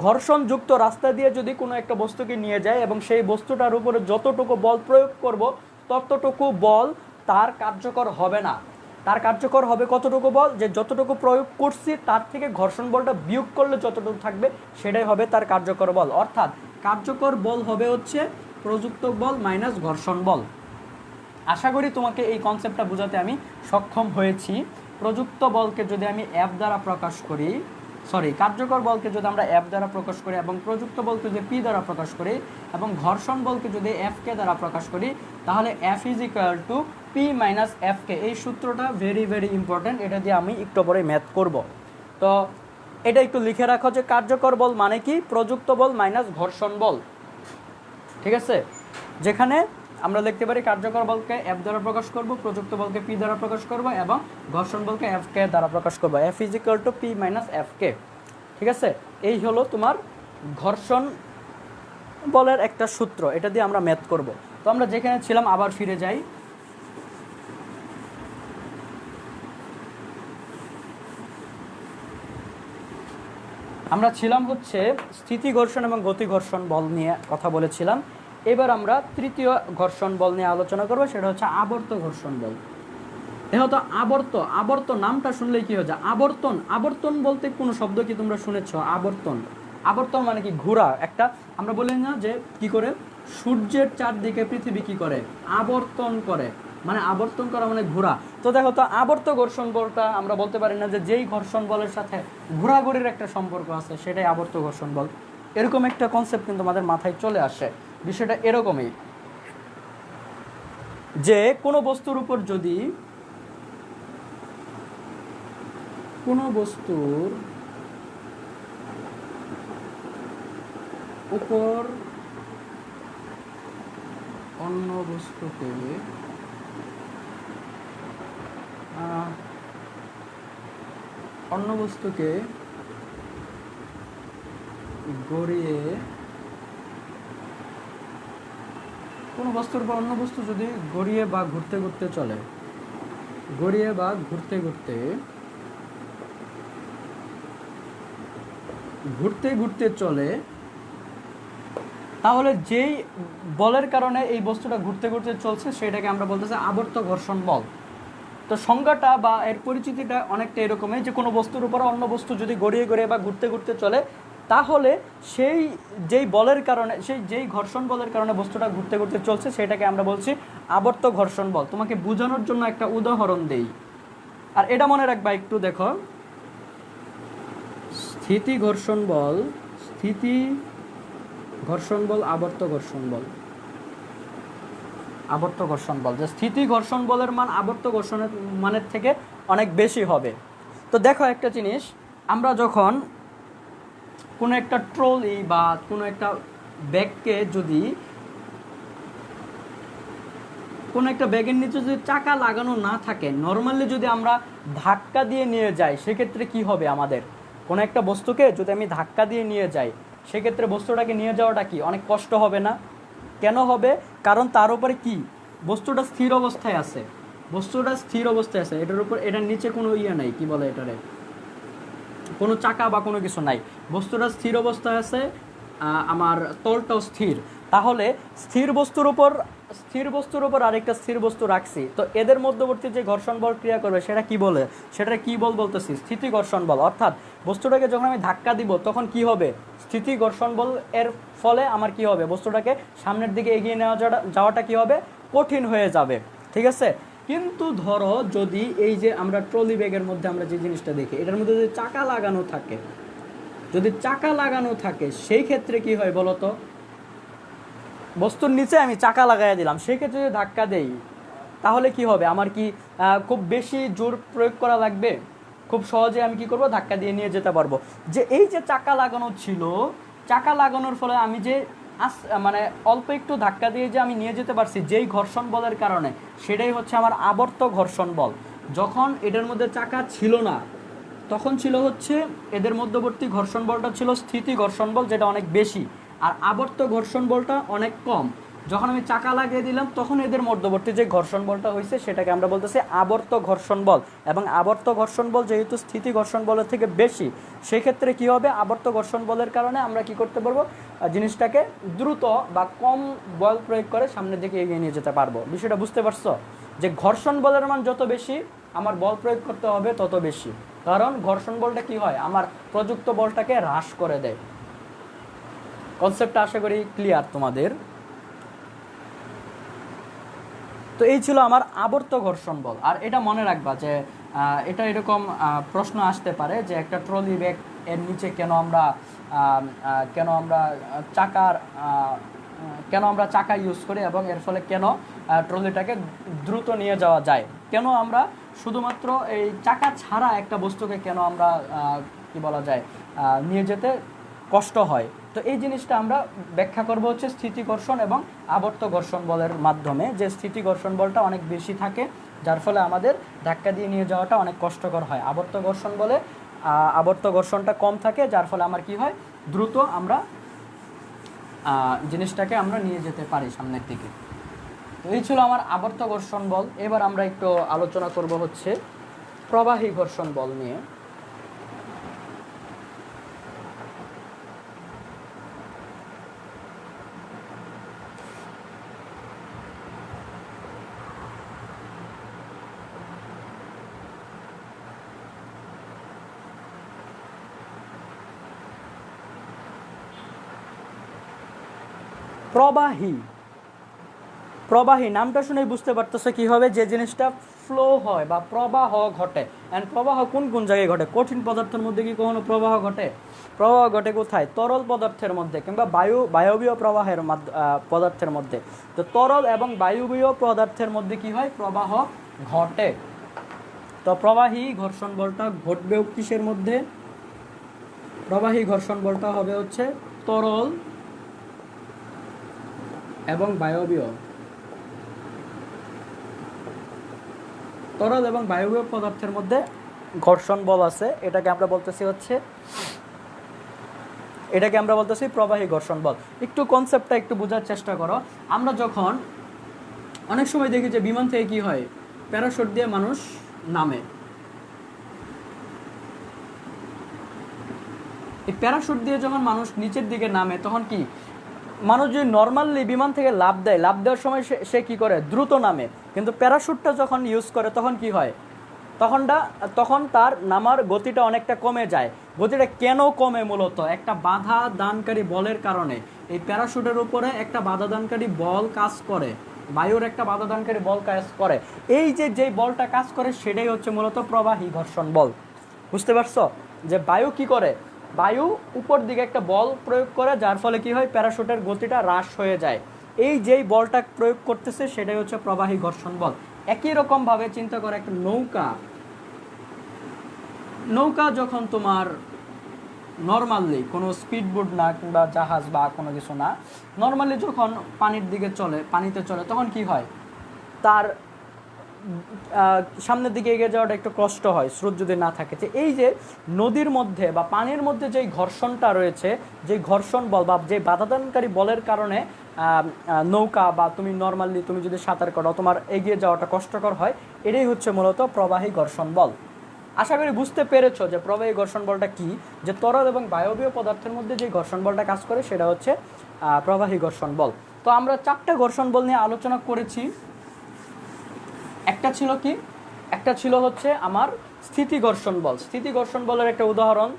ঘর্ষণযুক্ত রাস্তা দিয়ে যদি কোনো একটা বস্তুকে নিয়ে যায় এবং সেই বস্তুটার উপরে যতটুকু বল প্রয়োগ করব ততটুকু বল তার কার্যকর হবে না। তার কার্যকর হবে কতটুকু বল? যে যতটুকু প্রয়োগ করছি তার থেকে ঘর্ষণ বলটা বিয়োগ করলে যতটুকু থাকবে সেটাই হবে তার কার্যকর বল। অর্থাৎ কার্যকর বল হবে হচ্ছে প্রযুক্ত বল মাইনাস ঘর্ষণ বল। আশা করি তোমাকে এই কনসেপ্টটা বোঝাতে আমি সক্ষম হয়েছি। প্রযুক্ত বলকে যদি আমি অ্যাপ দ্বারা প্রকাশ করি, কার্যকর বলকে যদি আমরা অ্যাপ দ্বারা প্রকাশ করি এবং প্রযুক্ত বলকে যদি পি দ্বারা প্রকাশ করি এবং ঘর্ষণ বলকে যদি এফ কে দ্বারা প্রকাশ করি তাহলে F is equal to P minus F কে। এই সূত্রটা ভেরি ভেরি ইম্পর্টেন্ট, এটা দিয়ে আমি একটু পরে ম্যাথ করব। তো এটা একটু লিখে রাখো যে কার্যকর বল মানে কি? প্রযুক্ত বল মাইনাস ঘর্ষণ বল। ঠিক আছে, যেখানে আমরা লিখতে পারি কার্যকর বলকে এফ দ্বারা প্রকাশ করব, প্রযুক্ত বলকে পি দ্বারা প্রকাশ করব এবং ঘর্ষণ বলকে এফ কে দ্বারা প্রকাশ করব। F is equal to P minus F কে। ঠিক আছে, এই হলো তোমার ঘর্ষণ বলের একটা সূত্র, এটা দিয়ে আমরা ম্যাথ করব। তো আমরা যেখানে ছিলাম আবার ফিরে যাই। আমরা ছিলাম হচ্ছে স্থিতি ঘর্ষণ এবং গতি ঘর্ষণ বল নিয়ে কথা বলেছিলাম। এবার আমরা তৃতীয় ঘর্ষণ বল নিয়ে আলোচনা করবো, সেটা হচ্ছে আবর্ত ঘর্ষণ বল। দেখো তো আবর্ত নামটা শুনলেই কি হয়ে যায়? আবর্তন বলতে কোনো শব্দ কি তোমরা শুনেছ? আবর্তন মানে কি? ঘোরা। একটা আমরা বলি না যে কি করে সূর্যের চারদিকে পৃথিবী কি করে? আবর্তন করে, মানে আবর্তন করা মানে ঘোরা। তো দেখো তো আবর্ত ঘর্ষণ বলটা আমরা বলতে পারি না যে যেই ঘর্ষণ বলের সাথে ঘোরাঘুরির একটা সম্পর্ক আছে সেটাই আবর্ত ঘর্ষণ বল। এরকম একটা কনসেপ্ট কিন্তু আমাদের মাথায় চলে আসে। বিষয়টা এরকমই যে কোনো বস্তুর উপর যদি কোনো বস্তুর উপর অন্য বস্তুকে গড়িয়ে, কোনো বস্তুর উপর অন্য বস্তু যদি গড়িয়ে বা ঘুরতে ঘুরতে চলে, তাহলে যেই বলের কারণে এই বস্তুটা ঘুরতে ঘুরতে চলছে সেটাকে আমরা বলতেছি আবর্ত ঘর্ষণ বল। তো সংজ্ঞাটা বা এর পরিচিতিটা অনেকটা এরকমই যে কোনো বস্তুর উপর অন্য বস্তু যদি গড়িয়ে বা ঘুরতে ঘুরতে চলে তাহলে যেই ঘর্ষণ বলের কারণে বস্তুটা ঘুরতে ঘুরতে চলছে সেটাকে আমরা বলছি আবর্ত ঘর্ষণ বল। তোমাকে বোঝানোর জন্য একটা উদাহরণ দেই, আর এটা মনে রাখবা একটু। দেখো, স্থিতি ঘর্ষণ বল, আবর্ত ঘর্ষণ বল। যে স্থিতি ঘর্ষণ বলের মান আবর্ত ঘর্ষণের মানের থেকে অনেক বেশি হবে। তো দেখো একটা জিনিস, আমরা যখন কোনো একটা ট্রলি বা কোনো একটা ব্যাগকে যদি কোনো একটা ব্যাগের নিচে যদি চাকা লাগানো না থাকে, নর্মালি যদি আমরা ধাক্কা দিয়ে নিয়ে যাই সেক্ষেত্রে কি হবে আমাদের? কোনো একটা বস্তুকে যদি আমি ধাক্কা দিয়ে নিয়ে যাই সেক্ষেত্রে বস্তুটাকে নিয়ে যাওয়াটা কি অনেক কষ্ট হবে না? কেন হবে? কারণ তার উপরে কি বস্তুটা স্থির অবস্থায় আছে, বস্তুটা স্থির অবস্থায় আছে, এটার উপর এটার নিচে কোনো ইয়ে নাই, কি বলে এটারে, কোনো চাকা বা কোনো কিছু নাই, বস্তুটা স্থির অবস্থায় আছে, আমার তলটাও স্থির। তাহলে স্থির বস্তুর উপর আরেকটা স্থির বস্তু রাখছি, তো এদের মধ্যবর্তী যে ঘর্ষণ বল ক্রিয়া করবে সেটা কি বলে? সেটা কি বল বলতেছি? স্থিতি ঘর্ষণ বল। অর্থাৎ বস্তুটাকে যখন আমি ধাক্কা দিব তখন কি হবে? স্থিতি ঘর্ষণ বল এর ফলে আমার কি হবে? বস্তুটাকে সামনের দিকে এগিয়ে নেওয়া যাওয়াটা কি হবে? কঠিন হয়ে যাবে। ঠিক আছে? কিন্তু ধরো যদি এই যে আমরা ট্রলি ব্যাগের মধ্যে আমরা যে জিনিসটা দেখি, এটার মধ্যে যদি চাকা লাগানো থাকে, সেই ক্ষেত্রে কি হয় বলতো? বস্তুর নিচে আমি চাকা লাগাইয়া দিলাম, সেই ক্ষেত্রে যদি ধাক্কা দেই তাহলে কি হবে? আমার কি খুব বেশি জোর প্রয়োগ করা লাগবে? খুব সহজে আমি কি করব? ধাক্কা দিয়ে নিয়ে যেতে পারবো। যে এই যে চাকা লাগানো ছিল, চাকা লাগানোর ফলে আমি যে মানে অল্প একটু ধাক্কা দিয়ে যে আমি নিয়ে যেতে পারছি যেই ঘর্ষণ বলের কারণে, সেটাই হচ্ছে আমার আবর্ত ঘর্ষণ বল। যখন এটার মধ্যে চাকা ছিল না তখন ছিল হচ্ছে এদের মধ্যবর্তী ঘর্ষণ বলটা ছিল স্থিতি ঘর্ষণ বল, যেটা অনেক বেশি, আর আবর্ত ঘর্ষণ বলটা অনেক কম। যখন আমি চাকা লাগিয়ে দিলাম তখন এদের মধ্যবর্তী যে ঘর্ষণ বলটা হয়েছে সেটাকে আমরা বলতেছি আবর্ত ঘর্ষণ বল। এবং আবর্ত ঘর্ষণ বল যেহেতু স্থিতি ঘর্ষণ বলের থেকে বেশি, সেক্ষেত্রে কি হবে? আবর্ত ঘর্ষণ বলের কারণে আমরা কি করতে পারবো? জিনিসটাকে দ্রুত বা কম বল প্রয়োগ করে সামনের দিকে এগিয়ে নিয়ে যেতে পারবো। বিষয়টা বুঝতে পারছো? যে ঘর্ষণ বলের মান যত বেশি আমার বল প্রয়োগ করতে হবে তত বেশি, কারণ ঘর্ষণ বলটা কি হয়? আমার প্রযুক্ত বলটাকে হ্রাস করে দেয়। কনসেপ্টটা আশা করি ক্লিয়ার তোমাদের। তো এই ছিল আমার আবর্ত ঘর্ষণ বল। আর এটা মনে রাখবা যে এটা এরকম প্রশ্ন আসতে পারে যে একটা ট্রলি ব্যাগ এর নিচে কেন আমরা চাকা ইউজ করি এবং এর ফলে কেন ট্রলিটাকে দ্রুত নিয়ে যাওয়া যায়, কেন আমরা শুধুমাত্র এই চাকা ছাড়া একটা বস্তুকে কেন আমরা কি বলা যায় নিয়ে যেতে কষ্ট হয়। তো এই জিনিসটা আমরা ব্যাখ্যা করব হচ্ছে স্থিতি ঘর্ষণ এবং আবর্ত ঘর্ষণ বলের মাধ্যমে। যে স্থিতি ঘর্ষণ বলটা অনেক বেশি থাকে যার ফলে আমাদের ধাক্কা দিয়ে নিয়ে যাওয়াটা অনেক কষ্টকর হয়। আবর্ত ঘর্ষণ বলে আবর্ত ঘর্ষণটা কম থাকে যার ফলে আমার কি হয়? দ্রুত আমরা জিনিসটাকে আমরা নিয়ে যেতে পারি সামনের দিকে। তো এই ছিল আমার আবর্ত ঘর্ষণ বল। এবার আমরা একটু আলোচনা করব হচ্ছে প্রবাহী ঘর্ষণ বল নিয়ে। প্রবাহী নামটা শুনেই বুঝতে পারতেছে কি হবে? যে জিনিসটা ফ্লো হয় বা প্রবাহ ঘটে। অ্যান্ড প্রবাহ কোন কোন জায়গায় ঘটে? কঠিন পদার্থের মধ্যে কি কখনো প্রবাহ ঘটে? প্রবাহ ঘটে কোথায়? তরল পদার্থের মধ্যে কিংবা বায়বীয় প্রবাহের পদার্থের মধ্যে। তো তরল এবং বায়বীয় পদার্থের মধ্যে কি হয়? প্রবাহ ঘটে। তো প্রবাহী ঘর্ষণ বলটা ঘটবে কিসের মধ্যে? প্রবাহী ঘর্ষণ বলটা হবে হচ্ছে তরল এবং বায়বীয় পদার্থের মধ্যে ঘর্ষণ বল আছে। এটাকে আমরা বলতেছি প্রবাহী ঘর্ষণ বল। একটু কনসেপ্টটা একটু বোঝার চেষ্টা করো। আমরা যখন অনেক সময় দেখি যে বিমান থেকে কি হয়? প্যারাশুট দিয়ে মানুষ নামে। এই প্যারাশুট দিয়ে যখন মানুষ নিচের দিকে নামে তখন কি মানুষ যদি নর্মালি বিমান থেকে লাফ দেওয়ার সময় সে কি করে? দ্রুত নামে। কিন্তু প্যারাশুটটা যখন ইউজ করে তখন কি হয়? তখন তার নামার গতিটা অনেকটা কমে যায়। গতিটা কেন কমে? মূলত একটা বাধা দানকারী বলের কারণে। এই প্যারাশুটের উপরে একটা বাধা দানকারী বল কাজ করে, বায়ুর একটা বাধা দানকারী বল কাজ করে। এই যেই বলটা কাজ করে সেটাই হচ্ছে মূলত প্রবাহী ঘর্ষণ বল। বুঝতে পারছো? যে বায়ু কি করে? বায়ু উপর দিকে একটা বল প্রয়োগ করে যার ফলে কি হয়? প্যারাশুটের গতিটা হ্রাস হয়ে যায়। এই যেই বলটা প্রয়োগ করতেছে সেটাই হচ্ছে প্রবাহী ঘর্ষণ বল। একই রকমভাবে চিন্তা করে একটা নৌকা যখন তোমার নর্মালি কোনো স্পিডবোট না কিংবা জাহাজ বা কোনো কিছু না, নর্মালি যখন পানিতে চলে তখন কি হয়? তার সামনের দিকে এগিয়ে যাওয়াটা একটু কষ্ট হয় স্রোত যদি না থাকে। যে এই যে নদীর মধ্যে বা পানির মধ্যে যেই ঘর্ষণটা রয়েছে, যেই ঘর্ষণ বল বা যে বাধাদানকারী বলের কারণে নৌকা বা তুমি নর্মালি তুমি যদি সাঁতার কাটো তোমার এগিয়ে যাওয়াটা কষ্টকর হয়, এটাই হচ্ছে মূলত প্রবাহী ঘর্ষণ বল। আশা করি বুঝতে পেরেছো যে প্রবাহী ঘর্ষণ বলটা কি, যে তরল এবং বায়বীয় পদার্থের মধ্যে যে ঘর্ষণ বলটা কাজ করে সেটা হচ্ছে প্রবাহী ঘর্ষণ বল। তো আমরা 4টা ঘর্ষণ বল নিয়ে আলোচনা করেছি। একটা ছিল কি, একটা ছিল হচ্ছে আমার স্থিতি ঘর্ষণ বল। স্থিতি ঘর্ষণ বলের একটা উদাহরণ,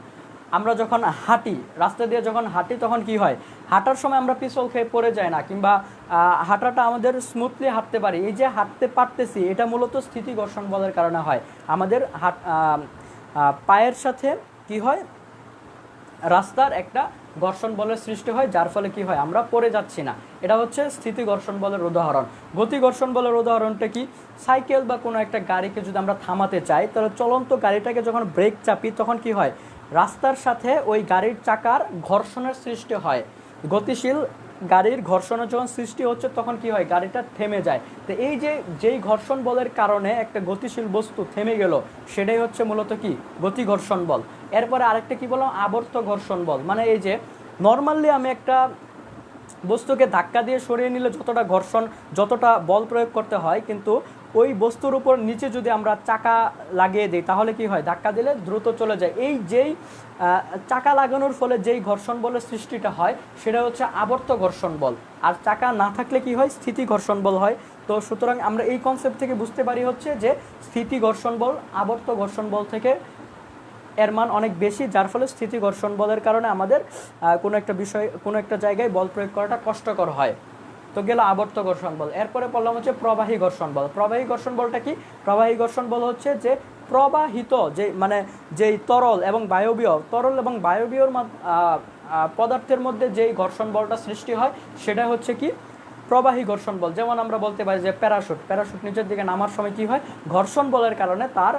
আমরা যখন হাঁটি, রাস্তা দিয়ে যখন হাঁটি তখন কি হয়, হাঁটার সময় আমরা পিছল খেয়ে পড়ে যাই না, কিংবা হাঁটাটা আমাদের স্মুথলি হাঁটতে পারি। এই যে হাঁটতে পারতেছি এটা মূলত স্থিতি ঘর্ষণ বলের কারণে হয়। আমাদের পায়ের সাথে কি হয়, রাস্তার একটা ঘর্ষণ বলের সৃষ্টি হয়, যার ফলে কি হয়, আমরা পড়ে যাচ্ছি না। এটা হচ্ছে স্থিতি ঘর্ষণ বলের উদাহরণ। গতি ঘর্ষণ বলের উদাহরণটা কি, সাইকেল বা কোনো একটা গাড়িকে যদি আমরা থামাতে চাই, তাহলে চলন্ত গাড়িটাকে যখন ব্রেক চাপি তখন কি হয়, রাস্তার সাথে ওই গাড়ির চাকার ঘর্ষণের সৃষ্টি হয়। গতিশীল গাড়ির ঘর্ষণের যখন সৃষ্টি হচ্ছে তখন কি হয়, গাড়িটা থেমে যায়। তো এই যে যেই ঘর্ষণ বলের কারণে একটা গতিশীল বস্তু থেমে গেল, সেটাই হচ্ছে মূলত কি, গতি ঘর্ষণ বল। এরপরে আরেকটা কি বললাম, আবর্ত ঘর্ষণ বল। মানে এই যে নর্মালি আমি একটা বস্তুকে ধাক্কা দিয়ে সরিয়ে নিলে যতটা বল প্রয়োগ করতে হয়, কিন্তু ওই বস্তুর উপর নিচে যদি আমরা চাকা লাগিয়ে দিই তাহলে কি হয়, ধাক্কা দিলে দ্রুত চলে যায়। এই যেই চাকা লাগানোর ফলে যেই ঘর্ষণ বলের সৃষ্টিটা হয় সেটা হচ্ছে আবর্ত ঘর্ষণ বল। আর চাকা না থাকলে কি হয়, স্থিতি ঘর্ষণ বল হয়। তো সুতরাং আমরা এই কনসেপ্ট থেকে বুঝতে পারি হচ্ছে যে স্থিতি ঘর্ষণ বল আবর্ত ঘর্ষণ বল থেকে এর মান অনেক বেশি, যার ফলে স্থিতি ঘর্ষণ বলের কারণে আমাদের কোনো একটা জায়গায় বল প্রয়োগ করাটা কষ্টকর হয়। তো গেল আবর্ত ঘর্ষণ বল। এরপরে বললাম হচ্ছে প্রবাহী ঘর্ষণ বল। প্রবাহী ঘর্ষণ বলটা কি, প্রবাহী ঘর্ষণ বল হচ্ছে যে প্রবাহিত যেই তরল এবং বায়বীয় পদার্থের মধ্যে যেই ঘর্ষণ বলটা সৃষ্টি হয় সেটা হচ্ছে কি, প্রবাহী ঘর্ষণ বল। যেমন আমরা বলতে পারি যে প্যারাশুট নিচের দিকে নামার সময় কি হয়, ঘর্ষণ বলের কারণে তার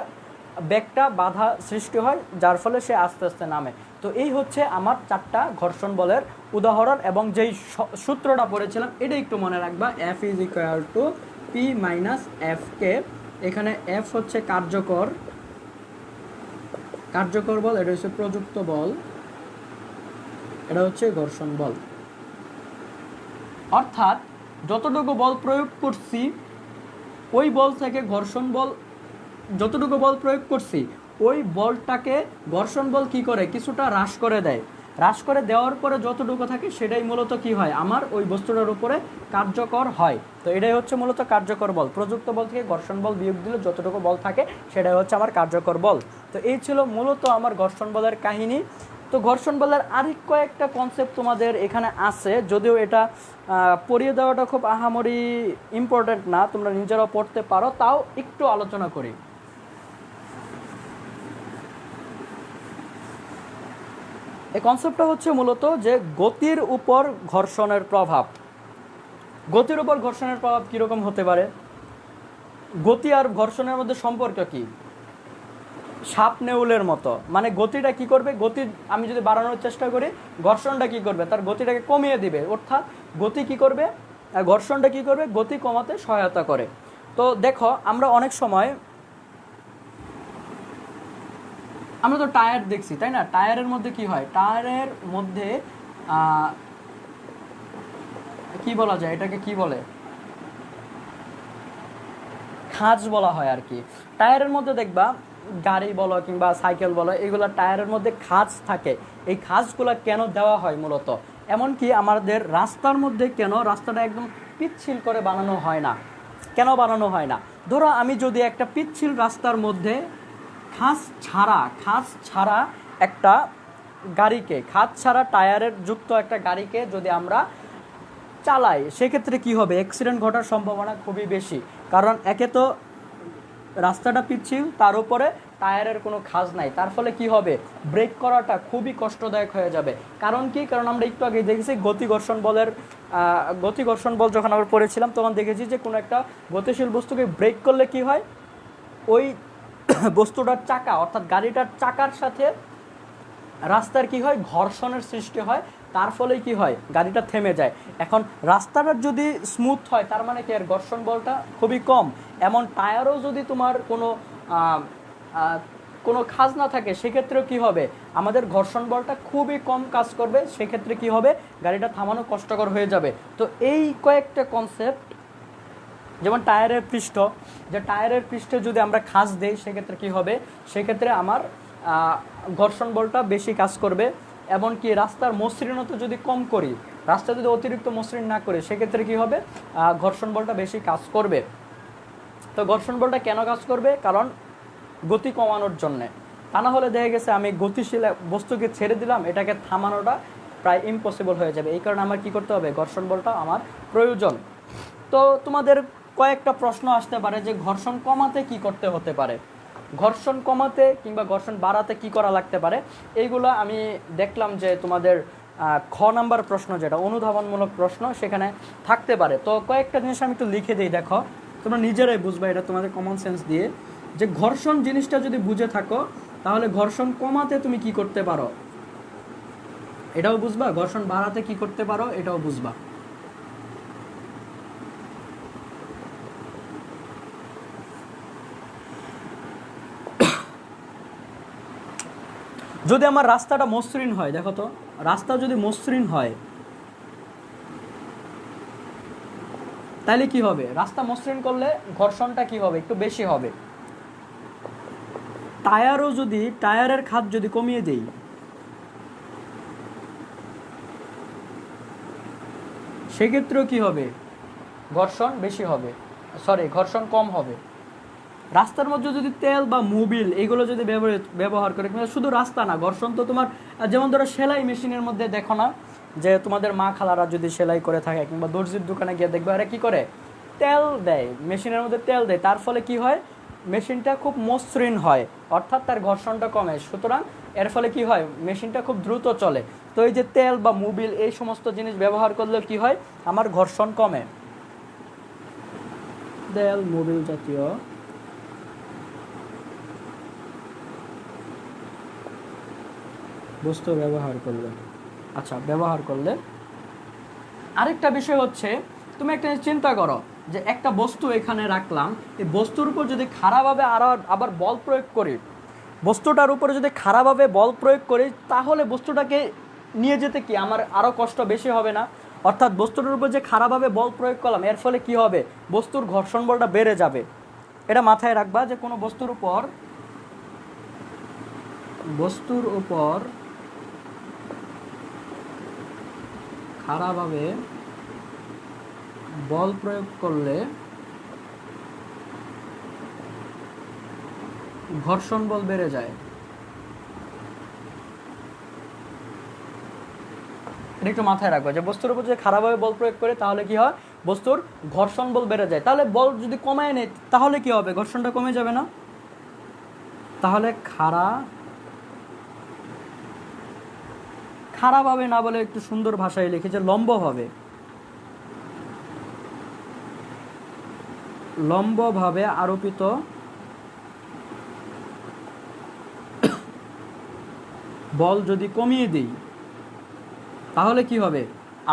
ব্যাগটা বাধা সৃষ্টি হয়, যার ফলে সে আস্তে আস্তে নামে। তো এই হচ্ছে আমার 4টা ঘর্ষণ বলের উদাহরণ। এবং যেই সূত্রটা পড়েছিলাম এটা একটু মনে রাখবা, F = P - F কে, এখানে F হচ্ছে কার্যকর বল, এটা হচ্ছে প্রযুক্ত বল, এটা হচ্ছে ঘর্ষণ বল। অর্থাৎ যতটুকু বল প্রয়োগ করছি ওই বল থেকে যতটুকু বল প্রয়োগ করছি ওই বলটাকে ঘর্ষণ বল কি করে, কিছুটা হ্রাস করে দেয়। হ্রাস করে দেওয়ার পরে যতটুকু থাকে সেটাই মূলত কি হয়, আমার ওই বস্তুটার উপরে কার্যকর হয়। তো এটাই হচ্ছে মূলত কার্যকর বল। প্রযুক্ত বল থেকে ঘর্ষণ বল বিয়োগ দিলে যতটুকু বল থাকে সেটাই হচ্ছে আমার কার্যকর বল। তো এই ছিল মূলত আমার ঘর্ষণ বলের কাহিনী। তো ঘর্ষণ বলের আরেক কয়েকটা কনসেপ্ট তোমাদের এখানে আছে, যদিও এটা পড়িয়ে দেওয়াটা খুব আহামরি ইম্পর্টেন্ট না, তোমরা নিজেরাও পড়তে পারো, তাও একটু আলোচনা করি। এই কনসেপ্টটা হচ্ছে মূলত যে গতির উপর ঘর্ষণের প্রভাব। গতির উপর ঘর্ষণের প্রভাব কীরকম হতে পারে, গতি আর ঘর্ষণের মধ্যে সম্পর্ক কি, সাপ নেউলের মতো। মানে গতিটা কি করবে, গতি আমি যদি বাড়ানোর চেষ্টা করি, ঘর্ষণটা কি করবে, তার গতিটাকে কমিয়ে দিবে। অর্থাৎ গতি কি করবে, ঘর্ষণটা কি করবে, গতি কমাতে সহায়তা করে। তো দেখো আমরা অনেক সময় আমরা তো টায়ার দেখছি, তাই না? টায়ারের মধ্যে কি হয়, টায়ারের মধ্যে কি বলা যায়, এটাকে কি বলে, খাঁজ বলা হয় আর কি। টায়ারের মধ্যে দেখবা গাড়ি বলো কিংবা সাইকেল বলো, এগুলো টায়ারের মধ্যে খাঁজ থাকে। এই খাঁজগুলো কেন দেওয়া হয় মূলত, এমনকি আমাদের রাস্তার মধ্যে কেন রাস্তাটা একদম পিচ্ছিল করে বানানো হয় না, কেন বানানো হয় না? ধরো আমি যদি একটা পিচ্ছিল রাস্তার মধ্যে খাঁজ ছাড়া একটা গাড়িকে, খাঁজ ছাড়া টায়ারের যুক্ত একটা গাড়িকে যদি আমরা চালাই, সেক্ষেত্রে কি হবে, অ্যাক্সিডেন্ট ঘটার সম্ভাবনা খুবই বেশি। কারণ একে তো রাস্তাটা পিচ্ছিল, তার উপরে টায়ারের কোনো খাঁজ নাই, তার ফলে কি হবে, ব্রেক করাটা খুবই কষ্টদায়ক হয়ে যাবে। কারণ কি, কারণ আমরা একটু আগে দেখেছি গতি ঘর্ষণ বল যখন আমরা পড়েছিলাম তখন দেখেছি যে কোনো একটা গতিশীল বস্তুকে ব্রেক করলে কি হয়, ওই বস্তুটার চাকা অর্থাৎ গাড়িটার চাকার সাথে রাস্তার কি হয়, ঘর্ষণের সৃষ্টি হয়, তার ফলে কি হয়, গাড়িটা থেমে যায়। এখন রাস্তাটা যদি স্মুথ হয় তার মানে কি, এর ঘর্ষণ বলটা খুবই কম। এমন টায়ারও যদি তোমার কোনো খাজ না থাকে, সেক্ষেত্রেও কি হবে, আমাদের ঘর্ষণ বলটা খুবই কম কাজ করবে। সেক্ষেত্রে কি হবে, গাড়িটা থামানো কষ্টকর হয়ে যাবে। তো এই কয়েকটা কনসেপ্ট, যেমন টায়ারের পৃষ্ঠ, যে টায়ারের পৃষ্ঠে যদি আমরা খাঁজ দেই সেক্ষেত্রে কি হবে, সেক্ষেত্রে আমার ঘর্ষণ বলটা বেশি কাজ করবে। এমনকি রাস্তার মসৃণতা যদি কম করি, রাস্তা যদি অতিরিক্ত মসৃণ না করি, সেক্ষেত্রে কি হবে, ঘর্ষণ বলটা বেশি কাজ করবে। তো ঘর্ষণ বলটা কেন কাজ করবে, কারণ গতি কমানোর জন্যে। তা না হলে দেখা গেছে আমি গতিশীল বস্তুকে ছেড়ে দিলাম, এটাকে থামানোটা প্রায় ইম্পসিবল হয়ে যাবে। এই কারণে আমার কী করতে হবে, ঘর্ষণ বলটা আমার প্রয়োজন। তো তোমাদের কয়েকটা প্রশ্ন আসতে পারে যে ঘর্ষণ কমাতে কি করতে হতে পারে, ঘর্ষণ কমাতে কিংবা ঘর্ষণ বাড়াতে কি করা লাগতে পারে। এইগুলো আমি দেখলাম যে তোমাদের খ নাম্বার প্রশ্ন, যেটা অনুধাবনমূলক প্রশ্ন, সেখানে থাকতে পারে। তো কয়েকটা জিনিস আমি একটু লিখে দিই, দেখো তোমরা নিজেরাই বুঝবে, এটা তোমাদের কমন সেন্স দিয়ে, যে ঘর্ষণ জিনিসটা যদি বুঝে থাকো তাহলে ঘর্ষণ কমাতে তুমি কি করতে পারো এটাও বুঝবা, ঘর্ষণ বাড়াতে কি করতে পারো এটাও বুঝবা। যদি আমার রাস্তাটা মসৃণ হয়, দেখো তো রাস্তা যদি মসৃণ হয় তাহলে কি হবে, রাস্তা মসৃণ করলে ঘর্ষণটা কি হবে, একটু বেশি হবে। টায়ারের খাদ যদি কমিয়ে দেই, সেক্ষেত্রেও কি হবে, ঘর্ষণ বেশি হবে, ঘর্ষণ কম হবে। রাস্তার মধ্যে যদি তেল বা মোবিল এগুলো যদি ব্যবহার করে, কিংবা শুধু রাস্তা না, ঘর্ষণ তো তোমার যেমন ধরো সেলাই মেশিনের মধ্যে দেখো না, যে তোমাদের মা খালারা যদি সেলাই করে থাকে কিংবা দর্জির দোকানে গিয়ে দেখবে আরে কি করে, তেল দেয় মেশিনের মধ্যে, তেল দেয়, তার ফলে কি হয়, মেশিনটা খুব মসৃণ হয়, অর্থাৎ তার ঘর্ষণটা কমে। সুতরাং এর ফলে কি হয়, মেশিনটা খুব দ্রুত চলে। তো এই যে তেল বা মোবিল এই সমস্ত জিনিস ব্যবহার করলে কি হয়, আমার ঘর্ষণ কমে। তেল মোবিল জাতীয় বস্তু ব্যবহার করলে আরেকটা বিষয় হচ্ছে, তুমি একটা চিন্তা করো যে একটা বস্তু এখানে রাখলাম, এই বস্তুর উপর যদি খারাপভাবে আবার বল প্রয়োগ করি, বস্তুটার উপরে যদি খারাপভাবে বল প্রয়োগ করি, তাহলে বস্তুটাকে নিয়ে যেতে কি আমার আরও কষ্ট বেশি হবে না? অর্থাৎ বস্তুটার উপর যে খারাপভাবে বল প্রয়োগ করলাম, এর ফলে কি হবে, বস্তুর ঘর্ষণ বলটা বেড়ে যাবে। এটা মাথায় রাখবা যে কোনো বস্তুর উপর খারাপভাবে বল প্রয়োগ করলে ঘর্ষণ বল বেড়ে যায়। এটা একটু মাথায় রাখবো যে বস্তুর উপর যদি খারাপভাবে বল প্রয়োগ করে তাহলে কি হয়, বস্তুর ঘর্ষণ বল বেড়ে যায়। তাহলে বল যদি কমায় নেই তাহলে কি হবে, ঘর্ষণটা কমে যাবে না? তাহলে খারাপভাবে না বলে একটু সুন্দর ভাষায় লিখে যে লম্বভাবে আরোপিত বল যদি কমিয়ে দিই তাহলে কি হবে,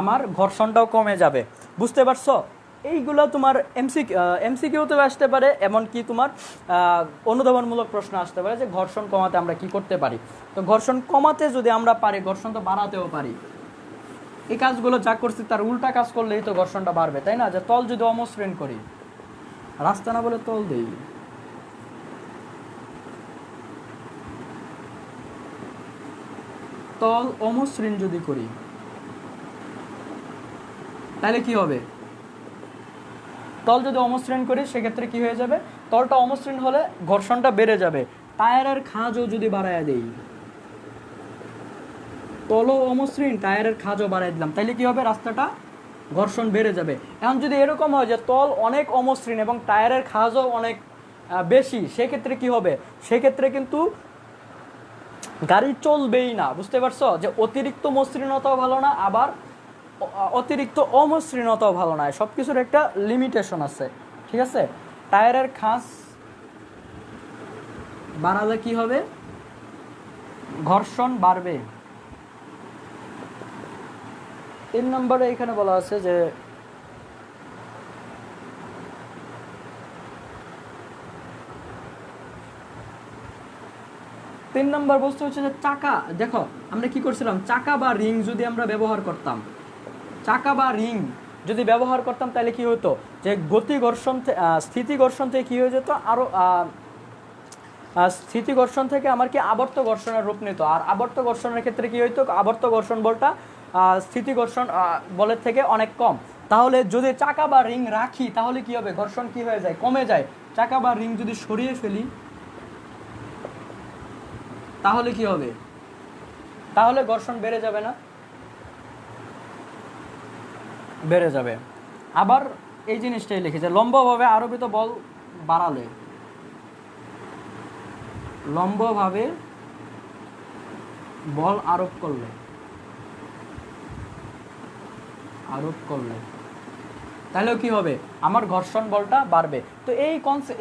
আমার ঘর্ষণটাও কমে যাবে। বুঝতে পারছো? এইগুলো তোমার এমসিকিউতে আসতে পারে, এমনকি তোমার অনুধাবনমূলক প্রশ্ন আসতে পারে যে ঘর্ষণ কমাতে আমরা কি করতে পারি। তো ঘর্ষণ কমাতে যদি আমরা পারি, ঘর্ষণ তো বাড়াতেও পারি। এই কাজগুলো যা করছি তার উল্টা কাজ করলেই তো ঘর্ষণটা বাড়বে, তাই না? যে তল যদি অমসৃণ করি, রাস্তা না বলে তল দেই, তল অমসৃণ যদি করি তাহলে কি হবে, তল যদি অমসৃণ করি সেক্ষেত্রে কি হয়ে যাবে, তলটা অমসৃণ হলে ঘর্ষণটা বেড়ে যাবে। টায়ারের খাঁজও যদি বাড়ায় দেই, তলও অমসৃণ, টায়ারের খাঁজও বাড়াই দিলাম, তাইলে কি হবে, রাস্তাটা ঘর্ষণ বেড়ে যাবে। এখন যদি এরকম হয় যে তল অনেক অমসৃণ এবং টায়ারের খাঁজও অনেক বেশি, সেক্ষেত্রে কি হবে, সেক্ষেত্রে কিন্তু গাড়ি চলবেই না। বুঝতে পারছো? যে অতিরিক্ত মসৃণতাও ভালো না, আবার অতিরিক্ত অমসৃণতাও ভালো না, সব কিছুর একটা লিমিটেশন আছে। ঠিক আছে? টায়ারের খাঁজ বাড়ালে কি হবে, ঘর্ষণ বাড়বে। 3 নম্বরে এখানে বলা আছে যে তিন নম্বর বস্তু হচ্ছে যে চাকা। দেখো আমরা কি করছিলাম, চাকা বা রিং যদি আমরা ব্যবহার করতাম, চাকা বা রিং যদি ব্যবহার করতাম তাহলে কি হতো, যে গতি ঘর্ষণ স্থিতি ঘর্ষণ থেকে কি হয়ে যেত, আরও স্থিতি ঘর্ষণ থেকে আমার কি আবর্ত ঘর্ষণের রূপ নিত। আর আবর্ত ঘর্ষণের ক্ষেত্রে কি হইতো, আবর্ত ঘর্ষণ বলটা স্থিতি ঘর্ষণ বলের থেকে অনেক কম। তাহলে যদি চাকা বা রিং রাখি তাহলে কি হবে, ঘর্ষণ কি হয়ে যায়, কমে যায়। চাকা বা রিং যদি সরিয়ে ফেলি তাহলে কি হবে, তাহলে ঘর্ষণ বেড়ে যাবে না, বেড়ে যাবে। আবার এই জিনিসটাই লিখেছে, লম্বভাবে আরোপিত বল বাড়ালে, লম্বভাবে বল আরোপ করলে তাহলেও কি হবে, আমার ঘর্ষণ বলটা বাড়বে। তো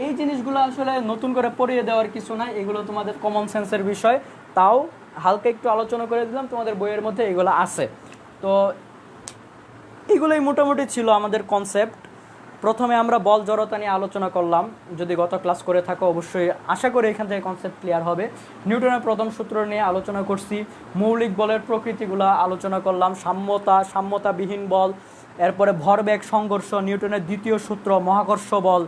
এই জিনিসগুলো আসলে নতুন করে পড়িয়ে দেওয়ার কিছু নাই, এগুলো তোমাদের কমন সেন্সের বিষয়, তাও হালকা একটু আলোচনা করে দিলাম, তোমাদের বইয়ের মধ্যে এগুলো আছে। তো এগুলোই মোটামুটি ছিল আমাদের কনসেপ্ট। প্রথমে আমরা বল জড়তা নিয়ে আলোচনা করলাম, যদি গত ক্লাস করে থাকো অবশ্যই আশা করি এখান থেকে কনসেপ্ট ক্লিয়ার হবে। নিউটনের প্রথম সূত্র নিয়ে আলোচনা করছি, মৌলিক বলের প্রকৃতিগুলো আলোচনা করলাম, সাম্যতাবিহীন বল, এরপরে ভরবেগ সংঘর্ষ, নিউটনের দ্বিতীয় সূত্র মহাকর্ষ বল,